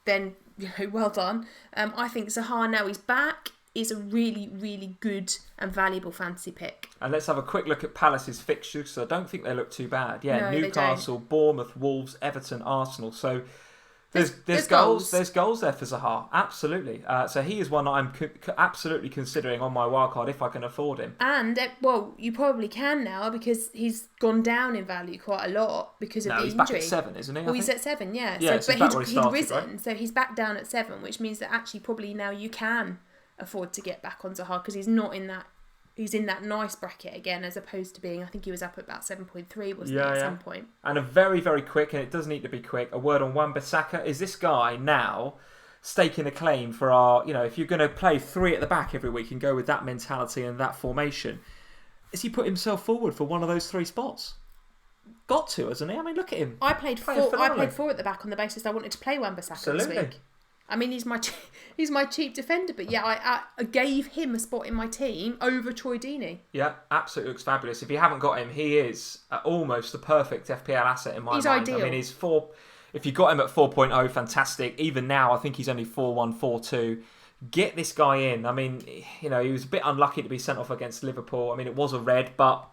then, you know, well done. I think Zaha, now he's back, is a really, really good and valuable fantasy pick. And let's have a quick look at Palace's fixtures, because I don't think they look too bad. Yeah, No, they Newcastle, Bournemouth, Wolves, Everton, Arsenal. So there's goals. There's goals there for Zaha. Absolutely. So he is one that I'm absolutely considering on my wildcard if I can afford him. And, well, you probably can now because he's gone down in value quite a lot because of the he's injury. back at 7, isn't he? Well, he's at 7, yeah. Yeah, so, so but he's back where he he'd started, risen, right? so he's back down at 7, which means that actually probably now you can afford to get back on Zaha because he's not in that. He's in that nice bracket again, as opposed to being, I think he was up at about 7.3, wasn't he, at some point? And a very, very quick, and it does need to be quick, a word on Wan-Bissaka. Is this guy now staking a claim for our, you know, if you're going to play 3 at the back every week and go with that mentality and that formation, is he put himself forward for one of those 3 spots? Got to, hasn't he? I mean, look at him. I played 4 at the back on the basis I wanted to play Wan-Bissaka this week. I mean, he's my cheap defender, but yeah, I gave him a spot in my team over Troy Deeney. Yeah, absolutely looks fabulous. If you haven't got him, he is almost the perfect FPL asset in my mind. Ideal. I mean, he's 4. If you got him at 4.0, fantastic. Even now, I think he's only 4.1, 4.2. Get this guy in. I mean, you know, he was a bit unlucky to be sent off against Liverpool. I mean, it was a red, but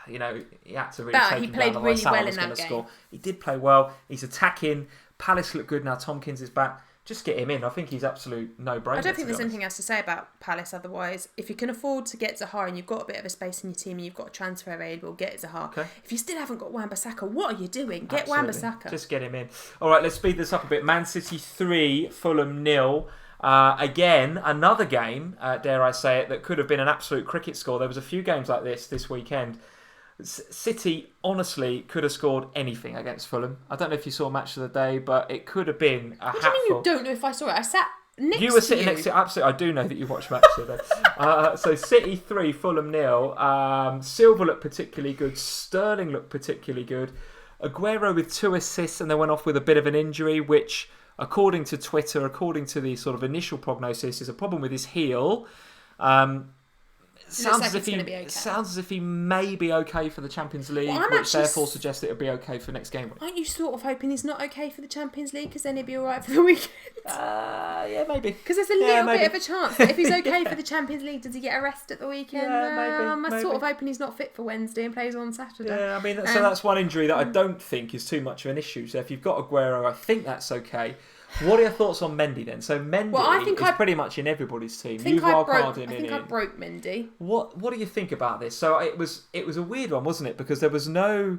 you know, he had to really take him down. He played really well in that game. score. He did play well. He's attacking. Palace look good now. Tompkins is back. Just get him in. I think he's absolute no-brainer. I don't think there's anything else to say about Palace otherwise. If you can afford to get Zaha and you've got a bit of a space in your team and you've got a transfer available, get Zaha. Okay. If you still haven't got Wan-Bissaka, what are you doing? Get Wan-Bissaka. Just get him in. All right, let's speed this up a bit. Man City 3, Fulham 0. Again, another game, dare I say it, that could have been an absolute cricket score. There was a few games like this weekend. City honestly could have scored anything against Fulham. I don't know if you saw Match of the Day, but it could have been a hatful. What do you mean you don't know if I saw it? I sat next to you. You were sitting next to it. Absolutely, I do know that you watched Match of the Day. So City 3, Fulham 0. Silva looked particularly good. Sterling looked particularly good. Aguero with 2 assists, and they went off with a bit of an injury, which, according to Twitter, according to the sort of initial prognosis, is a problem with his heel. Sounds as if he may be okay for the Champions League, which therefore suggests it would be okay for next game. Aren't you sort of hoping he's not okay for the Champions League because then he'd be all right for the weekend? Yeah, maybe. Because there's a little bit of a chance that if he's okay for the Champions League, does he get a rest at the weekend? Yeah, maybe. I'm sort of hoping he's not fit for Wednesday and plays on Saturday. Yeah, I mean, so that's one injury that I don't think is too much of an issue. So if you've got Aguero, I think that's okay. What are your thoughts on Mendy then? So Mendy is pretty much in everybody's team. I think I broke Mendy. What do you think about this? So it was a weird one, wasn't it? Because there was no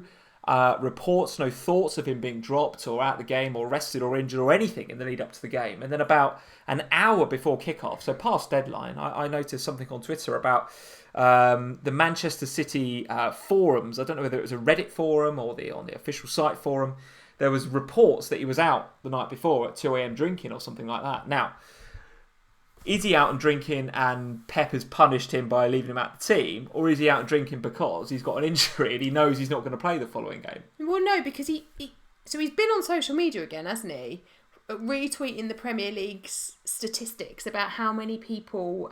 reports, no thoughts of him being dropped or out of the game or rested or injured or anything in the lead up to the game. And then about an hour before kickoff, so past deadline, I noticed something on Twitter about the Manchester City forums. I don't know whether it was a Reddit forum or on the official site forum. There was reports that he was out the night before at 2 a.m. drinking or something like that. Now, is he out and drinking and Pep has punished him by leaving him out the team, or is he out and drinking because he's got an injury and he knows he's not going to play the following game? Well, no, because so he's been on social media again, hasn't he? Retweeting the Premier League's statistics about how many people...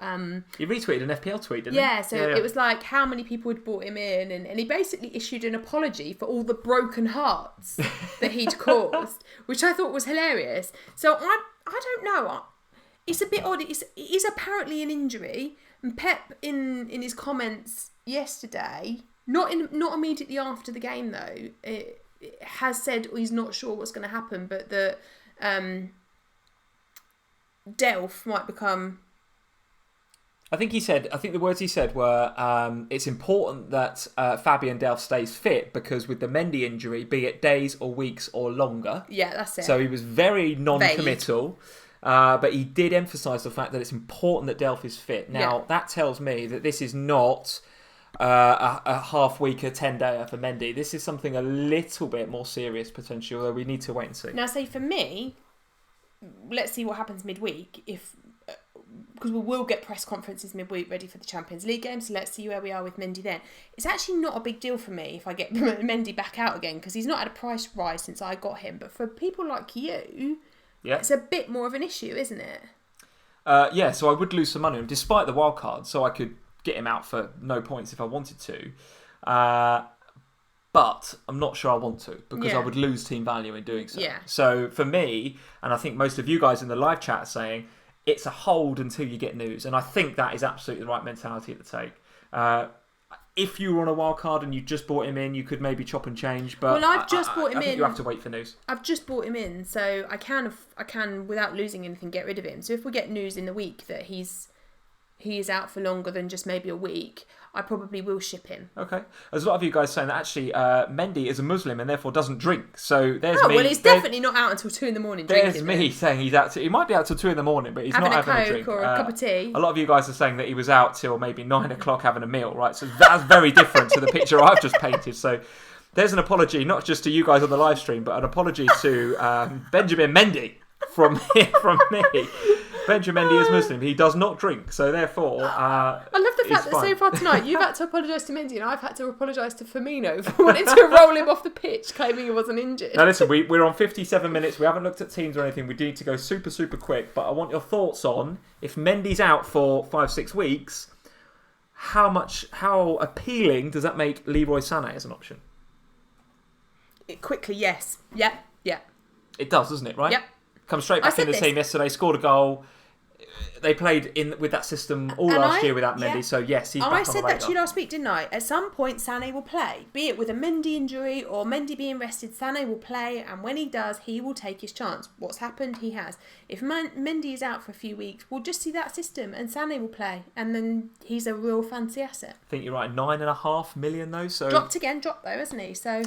He retweeted an FPL tweet, didn't he? Yeah, so it was like how many people had brought him in, and he basically issued an apology for all the broken hearts that he'd caused, which I thought was hilarious. So I don't know. It's a bit odd. It is apparently an injury, and Pep in his comments yesterday, not immediately after the game though, it has said he's not sure what's going to happen, but that Delph might become. I think the words he said were, it's important that Fabian Delph stays fit because with the Mendy injury, be it days or weeks or longer. Yeah, that's it. So he was very non-committal. But he did emphasise the fact that it's important that Delph is fit. Now, that tells me that this is not a half-weeker, 10-dayer for Mendy. This is something a little bit more serious, potentially, although we need to wait and see. Now, say for me, let's see what happens midweek, because we will get press conferences midweek ready for the Champions League game, so let's see where we are with Mendy then. It's actually not a big deal for me if I get Mendy back out again, because he's not had a price rise since I got him. But for people like you... Yeah. It's a bit more of an issue, isn't it? So I would lose some money despite the wild card, so I could get him out for no points if I wanted to. But I'm not sure I want to because I would lose team value in doing so. Yeah. So for me, and I think most of you guys in the live chat are saying, it's a hold until you get news. And I think that is absolutely the right mentality to take. If you were on a wild card and you just bought him in, you could maybe chop and change. But I've just bought him in. I think you have to wait for news. I've just bought him in, so I can without losing anything get rid of him. So if we get news in the week that he is out for longer than just maybe a week, I probably will ship him. Okay. There's a lot of you guys saying that actually Mendy is a Muslim and therefore doesn't drink. So there's me. Well, he's definitely not out until 2 a.m. drinking. There's me saying he's out. He might be out till 2 a.m, but he's not having a drink or a cup of tea. A lot of you guys are saying that he was out till maybe 9 o'clock having a meal, right? So that's very different to the picture I've just painted. So there's an apology, not just to you guys on the live stream, but an apology to Benjamin Mendy from me. Benjamin Mendy is Muslim. He does not drink, so therefore, I love the fact that so far tonight you've had to apologise to Mendy and I've had to apologise to Firmino for wanting to roll him off the pitch, claiming he wasn't injured. Now listen, we're on 57 minutes. We haven't looked at teams or anything. We do need to go super, super quick. But I want your thoughts on if Mendy's out for 5-6 weeks, how appealing does that make Leroy Sané as an option? Quickly, yes. Yep. It does, doesn't it? Right? Yep. Come straight back in the team yesterday. Scored a goal. They played with that system all last year without Mendy, so yes, he's back on the radar. I said that to you last week, didn't I? At some point, Sané will play. Be it with a Mendy injury or Mendy being rested, Sané will play, and when he does, he will take his chance. What's happened, he has. If Mendy is out for a few weeks, we'll just see that system, and Sané will play, and then he's a real fancy asset. I think you're right, 9.5 million though. So dropped though, hasn't he? So...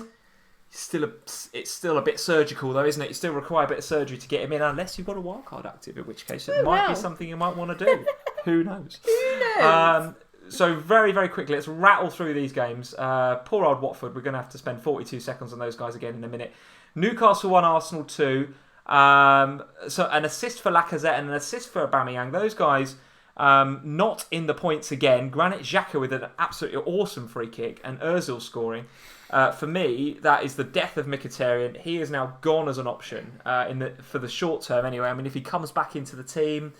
It's still a bit surgical though, isn't it? You still require a bit of surgery to get him in, unless you've got a wild card active, in which case it might be something you might want to do. Who knows? So very, very quickly, let's rattle through these games. Poor old Watford, we're going to have to spend 42 seconds on those guys again in a minute. Newcastle 1, Arsenal 2. So an assist for Lacazette and an assist for Aubameyang. Those guys not in the points again. Granit Xhaka with an absolutely awesome free kick and Ozil scoring. For me, that is the death of Mkhitaryan. He is now gone as an option for the short term anyway. I mean, if he comes back into the team,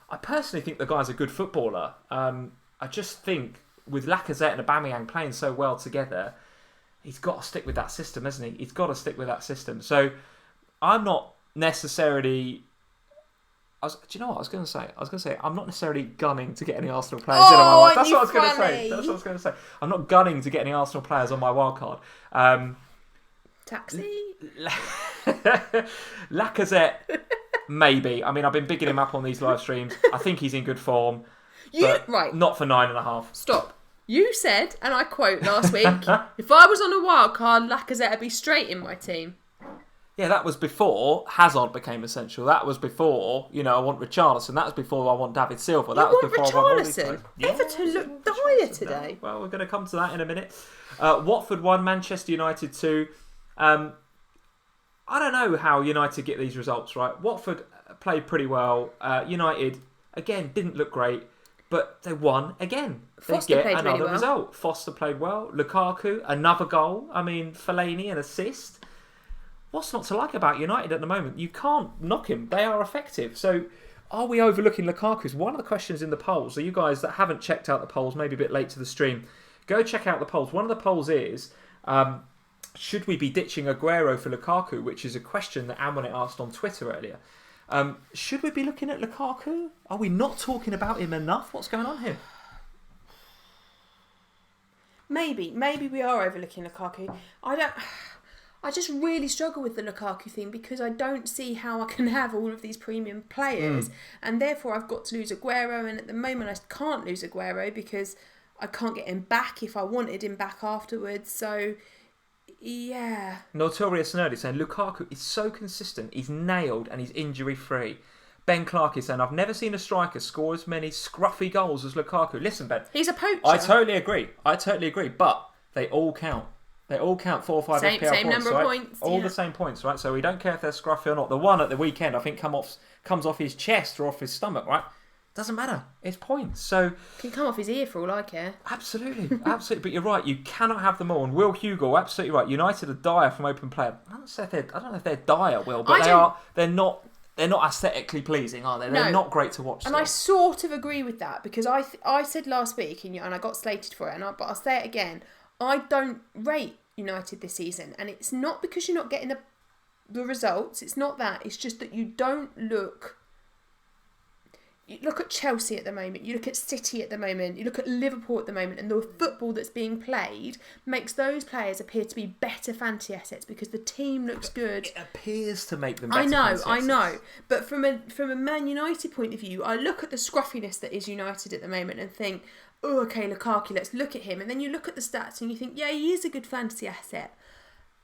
I personally think the guy's a good footballer. I just think with Lacazette and Aubameyang playing so well together, he's got to stick with that system, hasn't he? He's got to stick with that system. So I'm not necessarily... do you know what I was going to say? I was going to say I'm not necessarily gunning to get any Arsenal players in on my wild. That's what I was going to say. I'm not gunning to get any Arsenal players on my wild card. Taxi? Lacazette, maybe. I mean, I've been bigging him up on these live streams. I think he's in good form. Not for 9.5. Stop. You said, and I quote last week, if I was on a wild card, Lacazette would be straight in my team. Yeah, that was before Hazard became essential. That was before, I want Richarlison. That was before I want David Silva. That was before Richarlison? Everton looked dire today. Well, we're going to come to that in a minute. Watford 1, Manchester United 2. I don't know how United get these results, right? Watford played pretty well. United again, didn't look great, but they won again. They Foster get played another really well. result. Foster played well. Lukaku, another goal. I mean, Fellaini, an assist. What's not to like about United at the moment? You can't knock him. They are effective. So, are we overlooking Lukaku? Is one of the questions in the polls. So, you guys that haven't checked out the polls, maybe a bit late to the stream, go check out the polls. One of the polls is, should we be ditching Aguero for Lukaku? Which is a question that Amwone asked on Twitter earlier. Should we be looking at Lukaku? Are we not talking about him enough? What's going on here? Maybe we are overlooking Lukaku. I just really struggle with the Lukaku thing because I don't see how I can have all of these premium players and therefore I've got to lose Aguero, and at the moment I can't lose Aguero because I can't get him back if I wanted him back afterwards. So, yeah. Notorious Nerdy saying Lukaku is so consistent, he's nailed and he's injury free. Ben Clark is saying, I've never seen a striker score as many scruffy goals as Lukaku. Listen, Ben. He's a poacher. I totally agree. But they all count. They all count 4 or 5 FPL points. Same number right? of points. All the same points, right? So we don't care if they're scruffy or not. The one at the weekend, I think, comes off his chest or off his stomach, right? Doesn't matter. It's points. So can come off his ear for all I care. Absolutely. But you're right. You cannot have them all. And Will Hugo, absolutely right. United are dire from open play. I don't know if they're dire, Will, but they're not aesthetically pleasing, are they? They're not great to watch. And I sort of agree with that because I said last week, and I got slated for it, but I'll say it again. I don't rate United this season, and it's not because you're not getting the results. It's not that. It's just that you don't look. You look at Chelsea at the moment, you look at City at the moment, you look at Liverpool at the moment, and the football that's being played makes those players appear to be better fantasy assets because the team looks good. It appears to make them better fantasy I assets. know. But from a Man United point of view, I look at the scruffiness that is United at the moment and think, oh, okay, Lukaku, let's look at him. And then you look at the stats and you think, yeah, he is a good fantasy asset.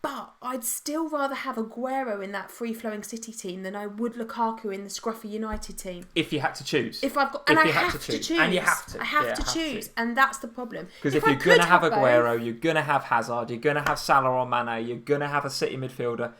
But I'd still rather have Aguero in that free-flowing City team than I would Lukaku in the scruffy United team. If you had to choose. I have to choose. And you have to. I have to choose. And that's the problem. Because if you're going to have Aguero, you're going to have Hazard, you're going to have Salah or Mane, you're going to have a City midfielder.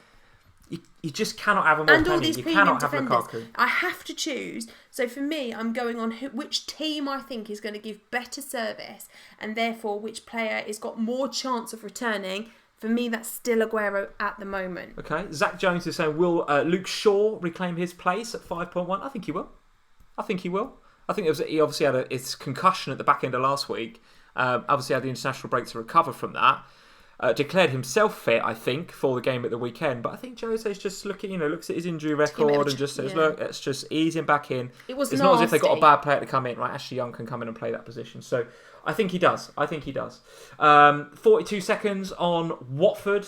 You just cannot have them all. And all these premium defenders. Lukaku. I have to choose. So for me, I'm going on which team I think is going to give better service and therefore which player has got more chance of returning. For me, that's still Aguero at the moment. Okay. Zach Jones is saying, will Luke Shaw reclaim his place at 5.1? I think he will. I think he obviously had his concussion at the back end of last week. Obviously had the international break to recover from that. Declared himself fit, I think, for the game at the weekend. But I think Jose's just looks at his injury record and just says, look, let's just ease him back in. It's not as if they've got a bad player to come in, right? Ashley Young can come in and play that position. So I think he does. 42 seconds on Watford.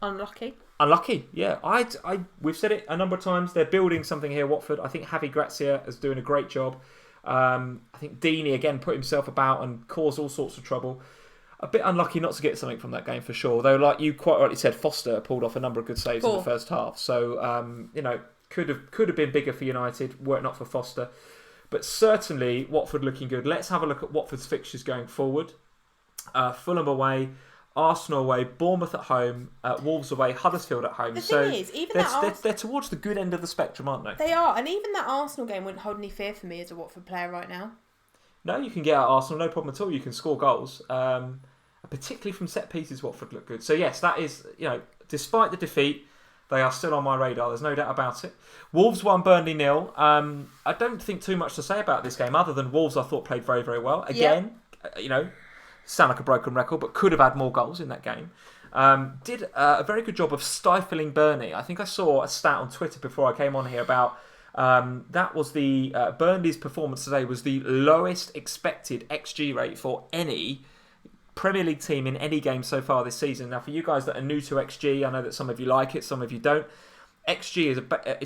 Unlucky, yeah. We've said it a number of times. They're building something here, Watford. I think Javi Gracia is doing a great job. I think Deeney, again, put himself about and caused all sorts of trouble. A bit unlucky not to get something from that game for sure. Though, like you quite rightly said, Foster pulled off a number of good saves in the first half. So, could have been bigger for United were it not for Foster. But certainly, Watford looking good. Let's have a look at Watford's fixtures going forward. Fulham away, Arsenal away, Bournemouth at home, Wolves away, Huddersfield at home. The thing is, even they're towards the good end of the spectrum, aren't they? They are, and even that Arsenal game wouldn't hold any fear for me as a Watford player right now. No, you can get out Arsenal, no problem at all. You can score goals. Particularly from set pieces, Watford look good. So yes, that is, despite the defeat, they are still on my radar. There's no doubt about it. Wolves won, Burnley 0. I don't think too much to say about this game other than Wolves I thought played very, very well. Again, sound like a broken record, but could have had more goals in that game. Did a very good job of stifling Burnley. I think I saw a stat on Twitter before I came on here about that was the Burnley's performance today was the lowest expected XG rate for any Premier League team in any game so far this season. Now, for you guys that are new to XG, I know that some of you like it, some of you don't. XG is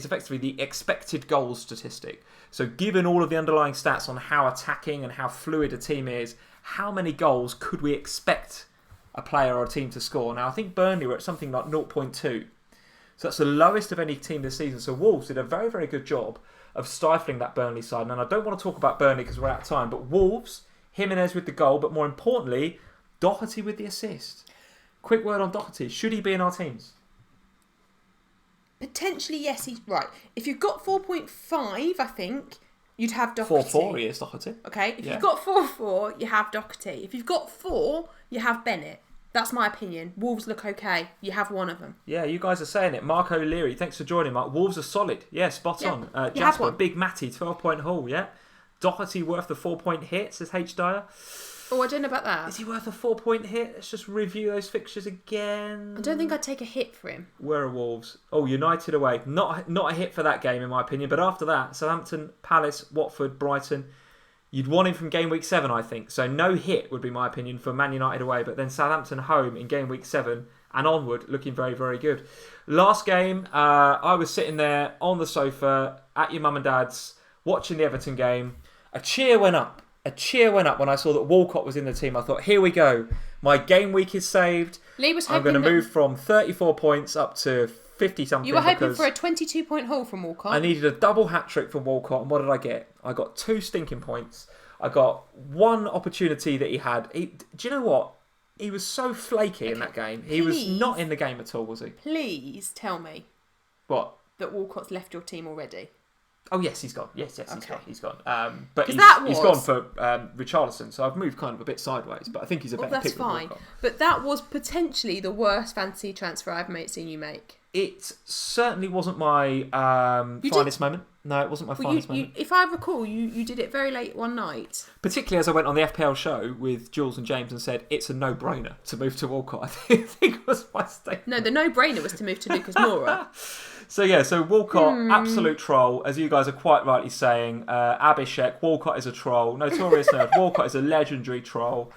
effectively the expected goals statistic. So given all of the underlying stats on how attacking and how fluid a team is, how many goals could we expect a player or a team to score? Now, I think Burnley were at something like 0.2. So that's the lowest of any team this season. So Wolves did a very, very good job of stifling that Burnley side. And I don't want to talk about Burnley because we're out of time, but Wolves, Jimenez with the goal, but more importantly, Doherty with the assist. Quick word on Doherty. Should he be in our teams? Potentially, yes. Right. If you've got 4.5, I think you'd have Doherty. 4-4, he is Doherty. Okay. If you've got 4-4, you have Doherty. If you've got 4, you have Bennett. That's my opinion. Wolves look okay. You have one of them. Yeah, you guys are saying it. Mark O'Leary, thanks for joining, Mark. Wolves are solid. Yeah, spot on. Jasper, big Matty, 12-point haul, yeah. Doherty worth the 4-point hit, says H. Dyer. Oh, I don't know about that. Is he worth a 4-point hit? Let's just review those fixtures again. I don't think I'd take a hit for him. Where are Wolves? Oh, United away. Not a hit for that game, in my opinion. But after that, Southampton, Palace, Watford, Brighton. You'd want him from game week 7, I think. So no hit would be my opinion for Man United away. But then Southampton home in game week 7 and onward, looking very, very good. Last game, I was sitting there on the sofa at your mum and dad's watching the Everton game. A cheer went up. When I saw that Walcott was in the team. I thought, here we go. My game week is saved. Lee was I'm going to move from 34 points up to 50-something. You were hoping for a 22-point haul from Walcott. I needed a double hat-trick from Walcott, and what did I get? I got 2 stinking points. I got 1 opportunity that he had. Do you know what? He was so flaky in that game. He was not in the game at all, was he? Please tell me. What? That Walcott's left your team already. Oh, yes, he's gone. Yes, okay. he's gone. But he's gone for Richarlison, so I've moved kind of a bit sideways, but I think he's a better pick than Walcott. That's fine. But that was potentially the worst fantasy transfer I've seen you make. It certainly wasn't my finest moment. No, it wasn't my finest moment. If I recall, you did it very late one night. Particularly as I went on the FPL show with Jules and James and said, it's a no-brainer to move to Walcott. I think was my statement. No, the no-brainer was to move to Lucas Moura. So Walcott, absolute troll, as you guys are quite rightly saying. Abhishek, Walcott is a troll. Notorious Nerd, Walcott is a legendary troll.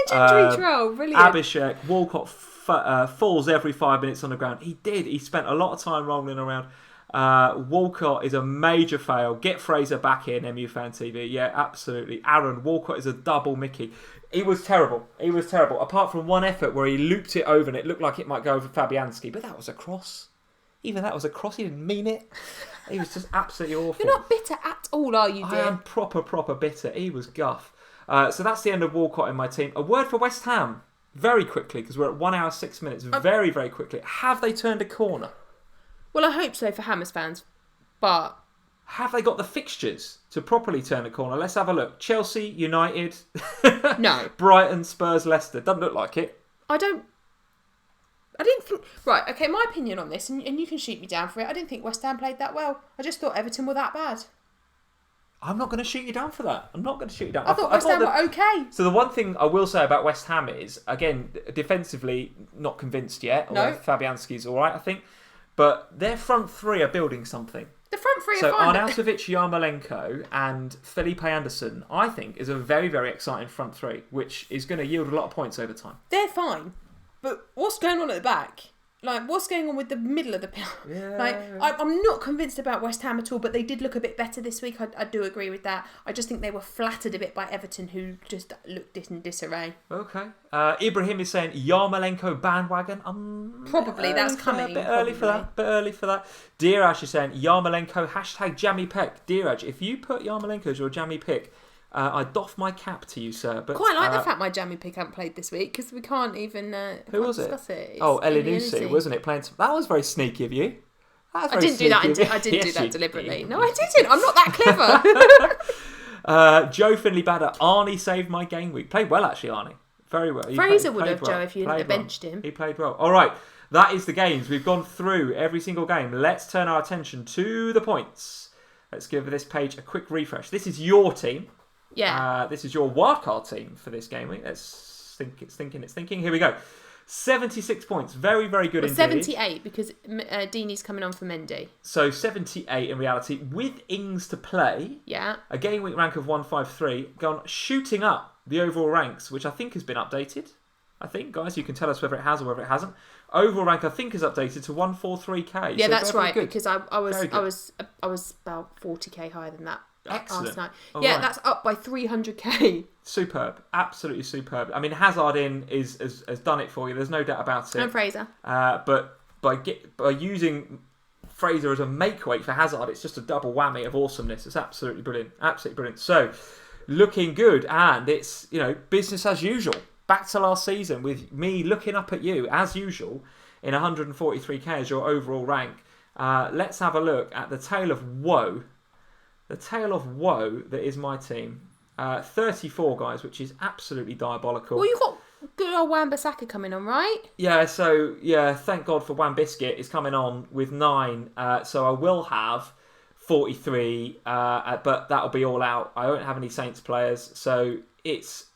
Troll, brilliant. Abhishek, Walcott falls every 5 minutes on the ground. He did. He spent a lot of time rolling around. Walcott is a major fail. Get Fraser back in, MU Fan TV. Yeah, absolutely. Aaron, Walcott is a double Mickey. He was terrible. Apart from one effort where he looped it over and it looked like it might go over Fabianski, but that was a cross. Even that was a cross. He didn't mean it. He was just absolutely awful. You're not bitter at all, are you, dear? I am proper bitter. He was guff. So that's the end of Walcott in my team. A word for West Ham. Very quickly, because we're at 1 hour 6 minutes. Very, very quickly. Have they turned a corner? Well, I hope so for Hammers fans. But have they got the fixtures to properly turn a corner? Let's have a look. Chelsea, United. No. Brighton, Spurs, Leicester. Doesn't look like it. I didn't think... Right, okay, my opinion on this, and you can shoot me down for it. I didn't think West Ham played that well. I just thought Everton were that bad. I'm not going to shoot you down for that. I thought West Ham were okay. So the one thing I will say about West Ham is, again, defensively, not convinced yet. Although Fabianski's all right, I think. But their front 3 are building something. The front 3 are fine. So fine. Arnautovic, Yarmolenko and Felipe Anderson, I think, is a very, very exciting front 3, which is going to yield a lot of points over time. They're fine. But what's going on at the back? Like, what's going on with the middle of the pitch? Yeah. Like, I'm not convinced about West Ham at all, but they did look a bit better this week. I do agree with that. I just think they were flattered a bit by Everton, who just looked in disarray. Okay. Ibrahim is saying Yarmolenko bandwagon. Probably, that's coming. A bit early for that. Diraj is saying Yarmolenko, #Jammy Pick. Diraj, if you put Yarmolenko as your Jammy Pick, I doff my cap to you, sir. But quite like the fact my Jammy Pick hadn't played this week, because we can't even who was discuss it. Oh, Elinusi, wasn't it? That was very sneaky of you. I didn't do that deliberately. No, I didn't. I'm not that clever. Joe Finley Badder, Arnie saved my game week. Played well, actually, Arnie. Very well. Fraser would have, Joe, if you hadn't benched him. He played well. All right, that is the games. We've gone through every single game. Let's turn our attention to the points. Let's give this page a quick refresh. This is your team. Yeah. This is your wildcard team for this game week. Let's think. It's thinking. Here we go. 76 points. Very, very good indeed. 78 because Deeney's coming on for Mendy. So 78 in reality. With Ings to play. Yeah. A game week rank of 153. Gone shooting up the overall ranks, which I think has been updated. I think, guys, you can tell us whether it has or whether it hasn't. Overall rank, I think, is updated to 143k. Yeah, so that's right. good. Because I was about 40k higher than that. Excellent. Last night. All yeah, right. That's up by 300k. Superb. Absolutely superb. I mean, Hazard has done it for you. There's no doubt about it. And Fraser. But by using Fraser as a make weight for Hazard, it's just a double whammy of awesomeness. It's absolutely brilliant. Absolutely brilliant. So, looking good. And it's, business as usual. Back to last season with me looking up at you, as usual, in 143k as your overall rank. Let's have a look at the tale of woe. The tale of woe that is my team. 34, guys, which is absolutely diabolical. Well, you've got good old Wan-Bissaka coming on, right? Yeah, so, thank God for Wan-Biscuit is coming on with 9. So I will have 43, but that'll be all out. I won't have any Saints players, so it's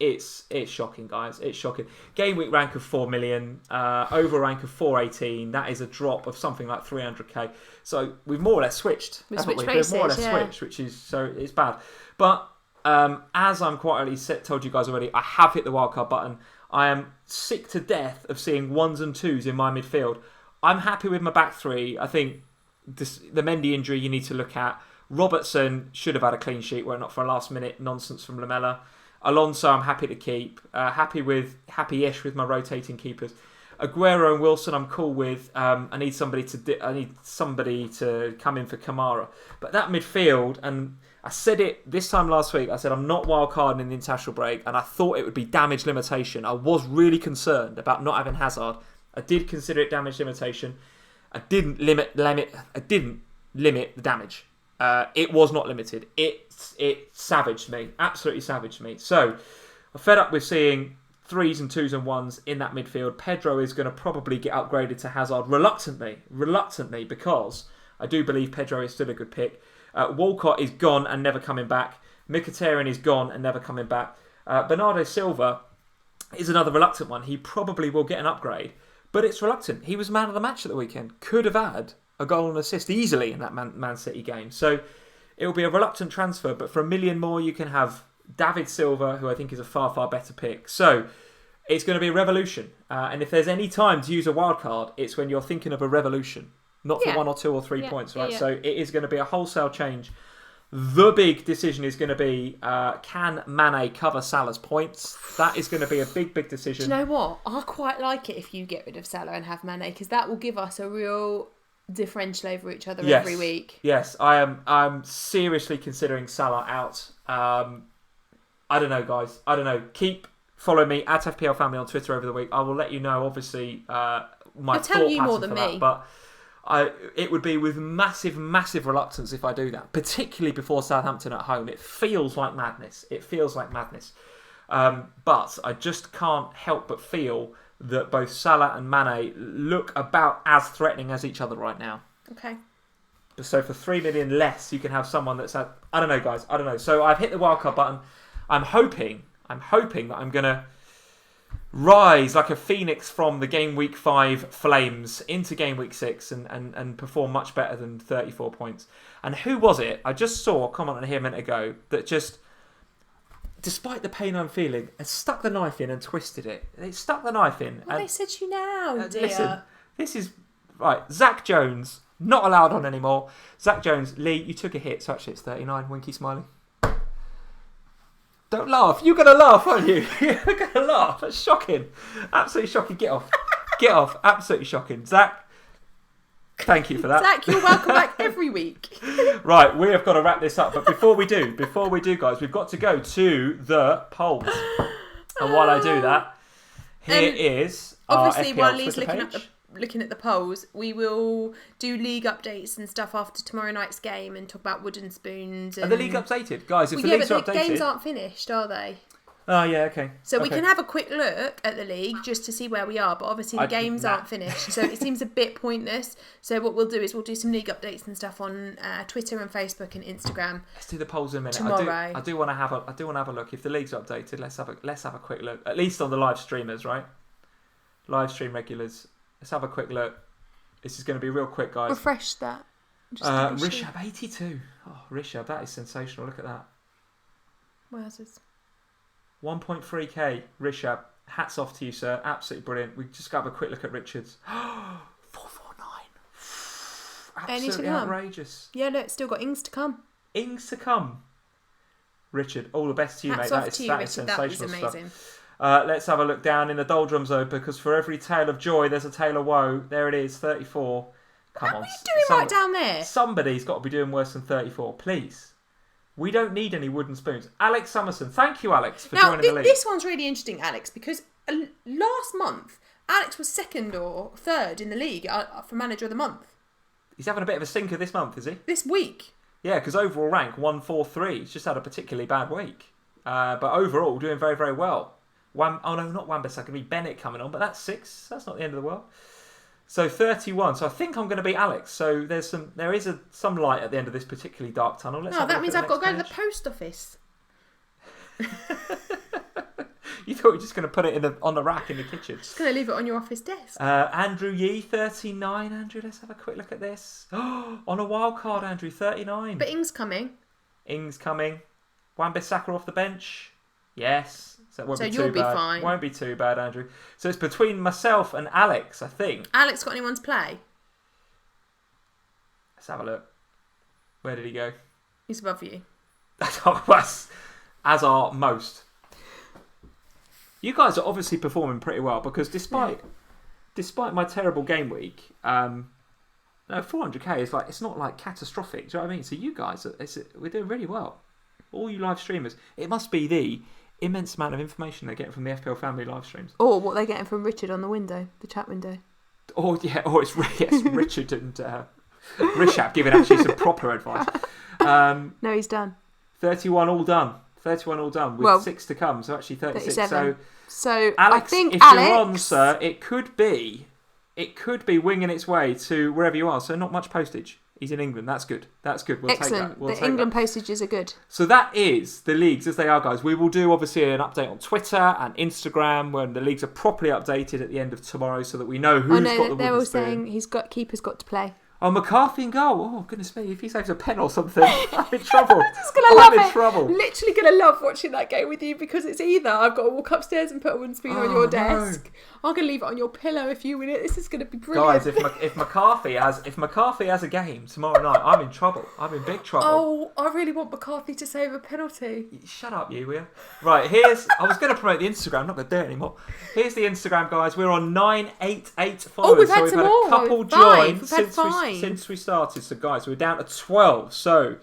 shocking, guys. It's shocking. Gameweek rank of 4 million, over rank of 418. That is a drop of something like 300k. So we've more or less switched. We've more or less switched, which is so it's bad. But as I'm quite early told you guys already, I have hit the wildcard button. I am sick to death of seeing 1s and 2s in my midfield. I'm happy with my back three. I think the Mendy injury you need to look at. Robertson should have had a clean sheet were it not for a last minute nonsense from Lamella. Alonso I'm happy to keep. Happy-ish with my rotating keepers. Aguero and Wilson I'm cool with. I need somebody to come in for Kamara. But that midfield, and I said it this time last week, I said I'm not wildcarding in the international break, and I thought it would be damage limitation. I was really concerned about not having Hazard. I did consider it damage limitation. I didn't limit the damage. It was not limited. It savaged me. Absolutely savaged me. So I'm fed up with seeing 3s and 2s and 1s in that midfield. Pedro is going to probably get upgraded to Hazard reluctantly, because I do believe Pedro is still a good pick. Walcott is gone and never coming back. Mkhitaryan is gone and never coming back. Bernardo Silva is another reluctant one. He probably will get an upgrade, but it's reluctant. He was man of the match at the weekend. Could have had a goal and assist easily in that Man City game. So it will be a reluctant transfer, but for $1 million more, you can have David Silva, who I think is a far, far better pick. So it's going to be a revolution. And if there's any time to use a wild card, it's when you're thinking of a revolution, not for 1 or 2 or 3 points, right? So it is going to be a wholesale change. The big decision is going to be, can Mane cover Salah's points? That is going to be a big, big decision. Do you know what? I quite like it if you get rid of Salah and have Mane, because that will give us a real differential over each other every week. Yes, I'm seriously considering Salah out. I don't know, guys. I don't know. Keep following me at FPL Family on Twitter over the week. I will let you know, obviously, my I'll tell you more than me. But it would be with massive, massive reluctance if I do that, particularly before Southampton at home. It feels like madness. But I just can't help but feel that both Salah and Mane look about as threatening as each other right now. Okay. So for 3 million less, you can have someone that's at... I don't know, guys. I don't know. So I've hit the wildcard button. I'm hoping that I'm going to rise like a phoenix from the Game Week 5 flames into Game Week 6 and perform much better than 34 points. And who was it? I just saw a comment on here a minute ago that just, despite the pain I'm feeling, has stuck the knife in and twisted it. They stuck the knife in. What they said to you now, dear? Listen, this is... Right, Zach Jones, not allowed on anymore. Zach Jones, Lee, you took a hit, so actually it's 39, winky smiley. Don't laugh. You're going to laugh, aren't you? You're going to laugh. That's shocking. Absolutely shocking. Get off. Get off. Absolutely shocking. Zach, thank you for that. Zach, you're welcome back every week. Right, we have got to wrap this up. But before we do, guys, we've got to go to the polls. And while I do that, here is our obviously, FPL while Lee's Twitter looking at the polls, we will do league updates and stuff after tomorrow night's game and talk about wooden spoons. And... Are the league updated? Guys, if the leagues are updated... the games aren't finished, are they? Oh, yeah, okay. So we can have a quick look at the league just to see where we are, but obviously the games aren't finished, so it seems a bit pointless. So what we'll do is we'll do some league updates and stuff on Twitter and Facebook and Instagram. Let's do the polls in a minute. Tomorrow. I do want to have a look. If the league's updated, let's have a quick look. At least on the live streamers, right? Live stream regulars. Let's have a quick look. This is going to be real quick, guys. Refresh that. Rishab 82. Oh, Rishab, that is sensational. Look at that. Where's this? 1.3k. Rishab, hats off to you, sir. Absolutely brilliant. We just got a quick look at Richards. 449. Absolutely outrageous. Yeah, look, still got Ings to come. Ings to come. Richard, all the best to you, hats mate. That is sensational that is amazing stuff. Let's have a look down in the doldrums, though, because for every tale of joy, there's a tale of woe. There it is, 34. Come on. What are you doing right down there? Somebody's got to be doing worse than 34, please. We don't need any wooden spoons. Alex Summerson. Thank you, Alex, for joining the league. This one's really interesting, Alex, because last month, Alex was second or third in the league for Manager of the Month. He's having a bit of a stinker this month, is he? This week? Yeah, because overall rank 143. He's just had a particularly bad week. But overall, doing very, very well. Oh no, not Wan-Bissaka. It'll be Bennett coming on, but that's 6. That's not the end of the world. So 31. So I think I'm going to beat Alex. So there is some light at the end of this particularly dark tunnel. That means I've got to go to the post office. You thought you were just going to put it on the rack in the kitchen. Just going to leave it on your office desk. Andrew Yee, 39. Andrew, let's have a quick look at this. On a wild card, Andrew, 39. But Ings coming. Wan-Bissaka off the bench. Yes. So it won't be too you'll be bad. fine. Won't be too bad, Andrew. So it's between myself and Alex, I think. Alex got anyone to play? Let's have a look. Where did he go? He's above you. As are most. You guys are obviously performing pretty well because despite my terrible game week, 400k is it's not like catastrophic. Do you know what I mean? So you guys, we're doing really well. All you live streamers, it must be the immense amount of information they're getting from the FPL Family live streams. Or what they're getting from Richard on the window, the chat window. It's Richard and Rishab giving actually some proper advice. No, he's done. 31 all done. 31 all done with 6 to come. So actually 36. 37. So Alex, I think if you're on, sir, it could be winging its way to wherever you are. So not much postage. He's in England. That's good. We'll Excellent. Take that. The England postages are good. So that is the leagues as they are, guys. We will do obviously an update on Twitter and Instagram when the leagues are properly updated at the end of tomorrow, so that we know who's got the. They're all saying keeper's got to play. Oh, McCarthy in goal. Oh, goodness me. If he saves a pen or something, I'm in trouble. I'm in trouble. Literally going to love watching that game with you because it's either I've got to walk upstairs and put a wooden spoon on your desk. I'm going to leave it on your pillow if you win it. This is going to be brilliant. Guys, if McCarthy has a game tomorrow night, I'm in trouble. I'm in big trouble. Oh, I really want McCarthy to save a penalty. Shut up, you, will you? Right, I was going to promote the Instagram. I'm not going to do it anymore. Here's the Instagram, guys. We're on 988 followers. Oh, we've had some more. A couple join since we started. So, guys, we're down to 12. So,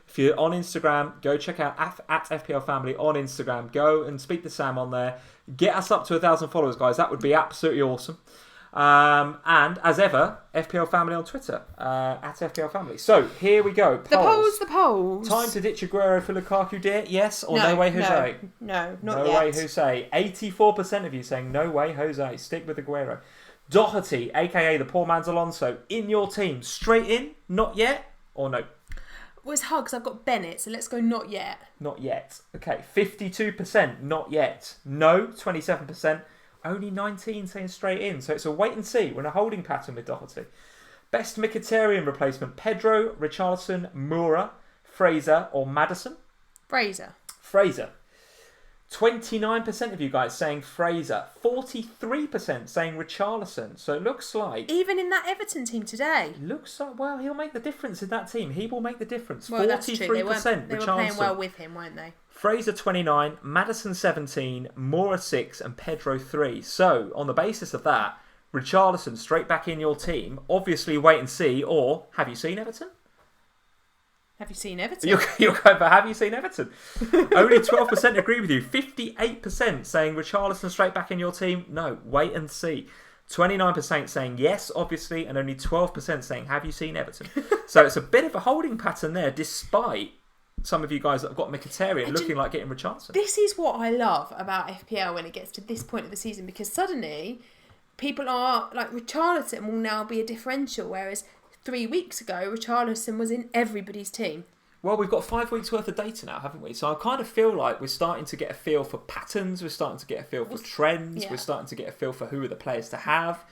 if you're on Instagram, go check out at FPL Family on Instagram. Go and speak to Sam on there. Get us up to 1,000 followers, guys. That would be absolutely awesome. And as ever, FPL Family on Twitter at FPL Family. So here we go. The polls. Time to ditch Aguero for Lukaku, dear. Yes or no way, Jose? No, not no yet. No way, Jose. 84% of you saying no way, Jose. Stick with Aguero. Doherty, aka the poor man's Alonso, in your team. Straight in, not yet, or no? Well, it's hard because I've got Bennett, so let's go not yet. Not yet. Okay, 52% not yet. No, 27%. Only 19 saying straight in. So it's a wait and see. We're in a holding pattern with Doherty. Best Mkhitaryan replacement. Pedro, Richarlison, Moura, Fraser or Maddison? Fraser. 29% of you guys saying Fraser. 43% saying Richarlison. So it looks like... Even in that Everton team today. Looks like, well, he'll make the difference in that team. He will make the difference. Well, 43% that's true. They were playing well with him, weren't they? Fraser 29, Maddison 17, Moura 6 and Pedro 3. So, on the basis of that, Richarlison straight back in your team. Obviously wait and see, or have you seen Everton? Have you seen Everton? You're going for have you seen Everton? Only 12% agree with you. 58% saying Richarlison straight back in your team. No, wait and see. 29% saying yes, obviously, and only 12% saying have you seen Everton? So it's a bit of a holding pattern there, despite some of you guys that have got Mkhitaryan looking like getting Richarlison. This is what I love about FPL when it gets to this point of the season, because suddenly people are like, Richarlison will now be a differential, whereas 3 weeks ago Richarlison was in everybody's team. Well, we've got 5 weeks worth of data now, haven't we? So I kind of feel like we're starting to get a feel for patterns, we're starting to get a feel for trends, we're starting to get a feel for who are the players to have.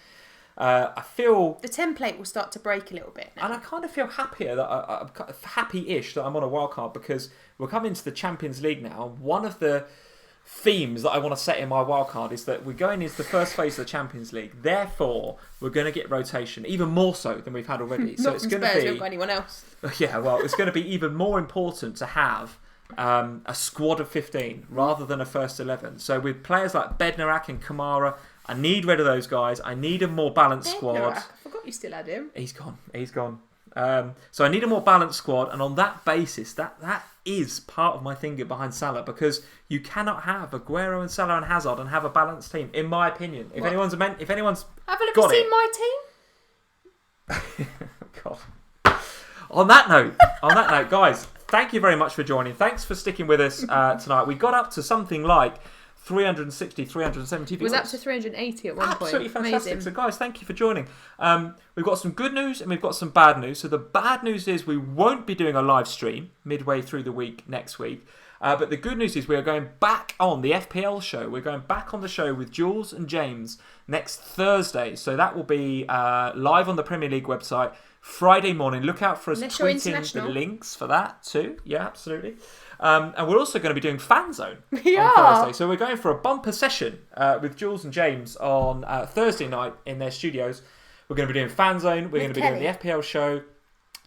I feel the template will start to break a little bit now. And I kind of feel happier that I'm happy-ish that I'm on a wildcard, because we're coming to the Champions League now. One of the themes that I want to set in my wildcard is that we're going into the first phase of the Champions League. Therefore, we're going to get rotation, even more so than we've had already. So it's going to be. We haven't got anyone else. Yeah, well, it's going to be even more important to have a squad of 15 rather than a first 11. So with players like Bednarak and Kamara, I need rid of those guys. I need a more balanced squad. I forgot you still had him. He's gone. So I need a more balanced squad, and on that basis, that is part of my thinking behind Salah, because you cannot have Aguero and Salah and Hazard and have a balanced team, in my opinion. If anyone's have you seen my team? God, On that note, guys, thank you very much for joining. Thanks for sticking with us tonight. We got up to something like 360, 370 viewers. It was up to 380 at one point. Absolutely fantastic. Amazing. So, guys, thank you for joining. We've got some good news and we've got some bad news. So, the bad news is we won't be doing a live stream midway through the week next week. But the good news is we are going back on the FPL show. We're going back on the show with Jules and James next Thursday. So, that will be live on the Premier League website Friday morning. Look out for us tweeting the links for that too. Yeah, absolutely. And we're also going to be doing Fan Zone on Thursday. So we're going for a bumper session with Jules and James on Thursday night in their studios. We're going to be doing Fan Zone. We're going to be doing the FPL show.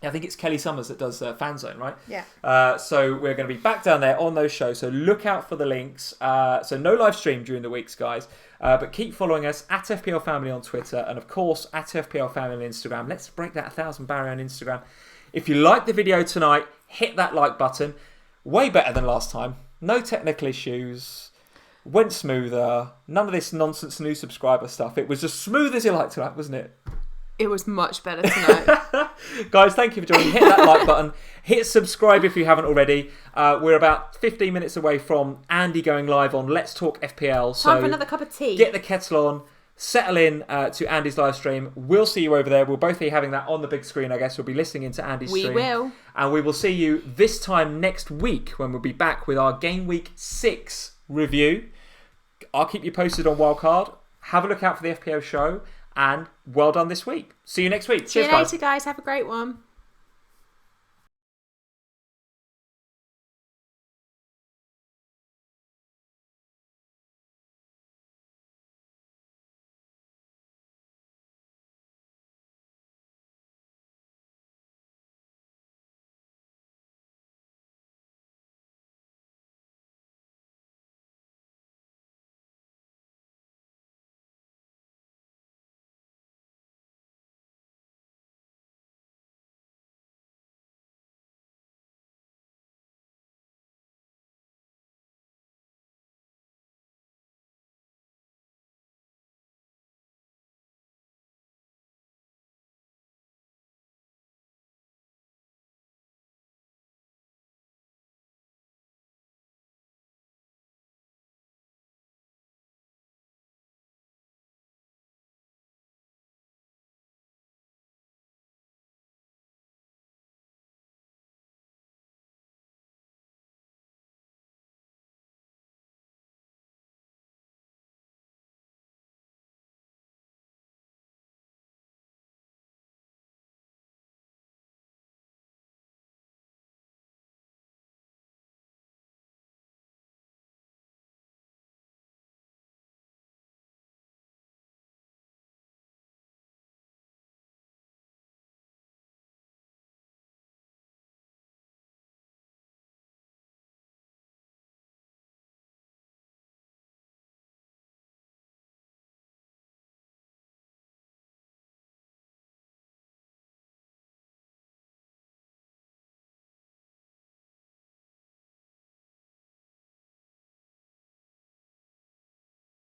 I think it's Kelly Summers that does Fan Zone, right? Yeah. So we're going to be back down there on those shows. So look out for the links. So no live stream during the weeks, guys. But keep following us at FPL Family on Twitter. And of course, at FPL Family on Instagram. Let's break that 1,000 barrier on Instagram. If you liked the video tonight, hit that like button. Way better than last time. No technical issues. Went smoother. None of this nonsense new subscriber stuff. It was as smooth as you like tonight, wasn't it? It was much better tonight. Guys, thank you for joining. Hit that like button. Hit subscribe if you haven't already. We're about 15 minutes away from Andy going live on Let's Talk FPL. Time for another cup of tea. Get the kettle on. Settle in to Andy's live stream. We'll see you over there. We'll both be having that on the big screen, I guess. We'll be listening into Andy's stream. We will. And we will see you this time next week when we'll be back with our Game Week 6 review. I'll keep you posted on Wildcard. Have a look out for the FPL show. And well done this week. See you next week. See Cheers, you later, guys. Have a great one.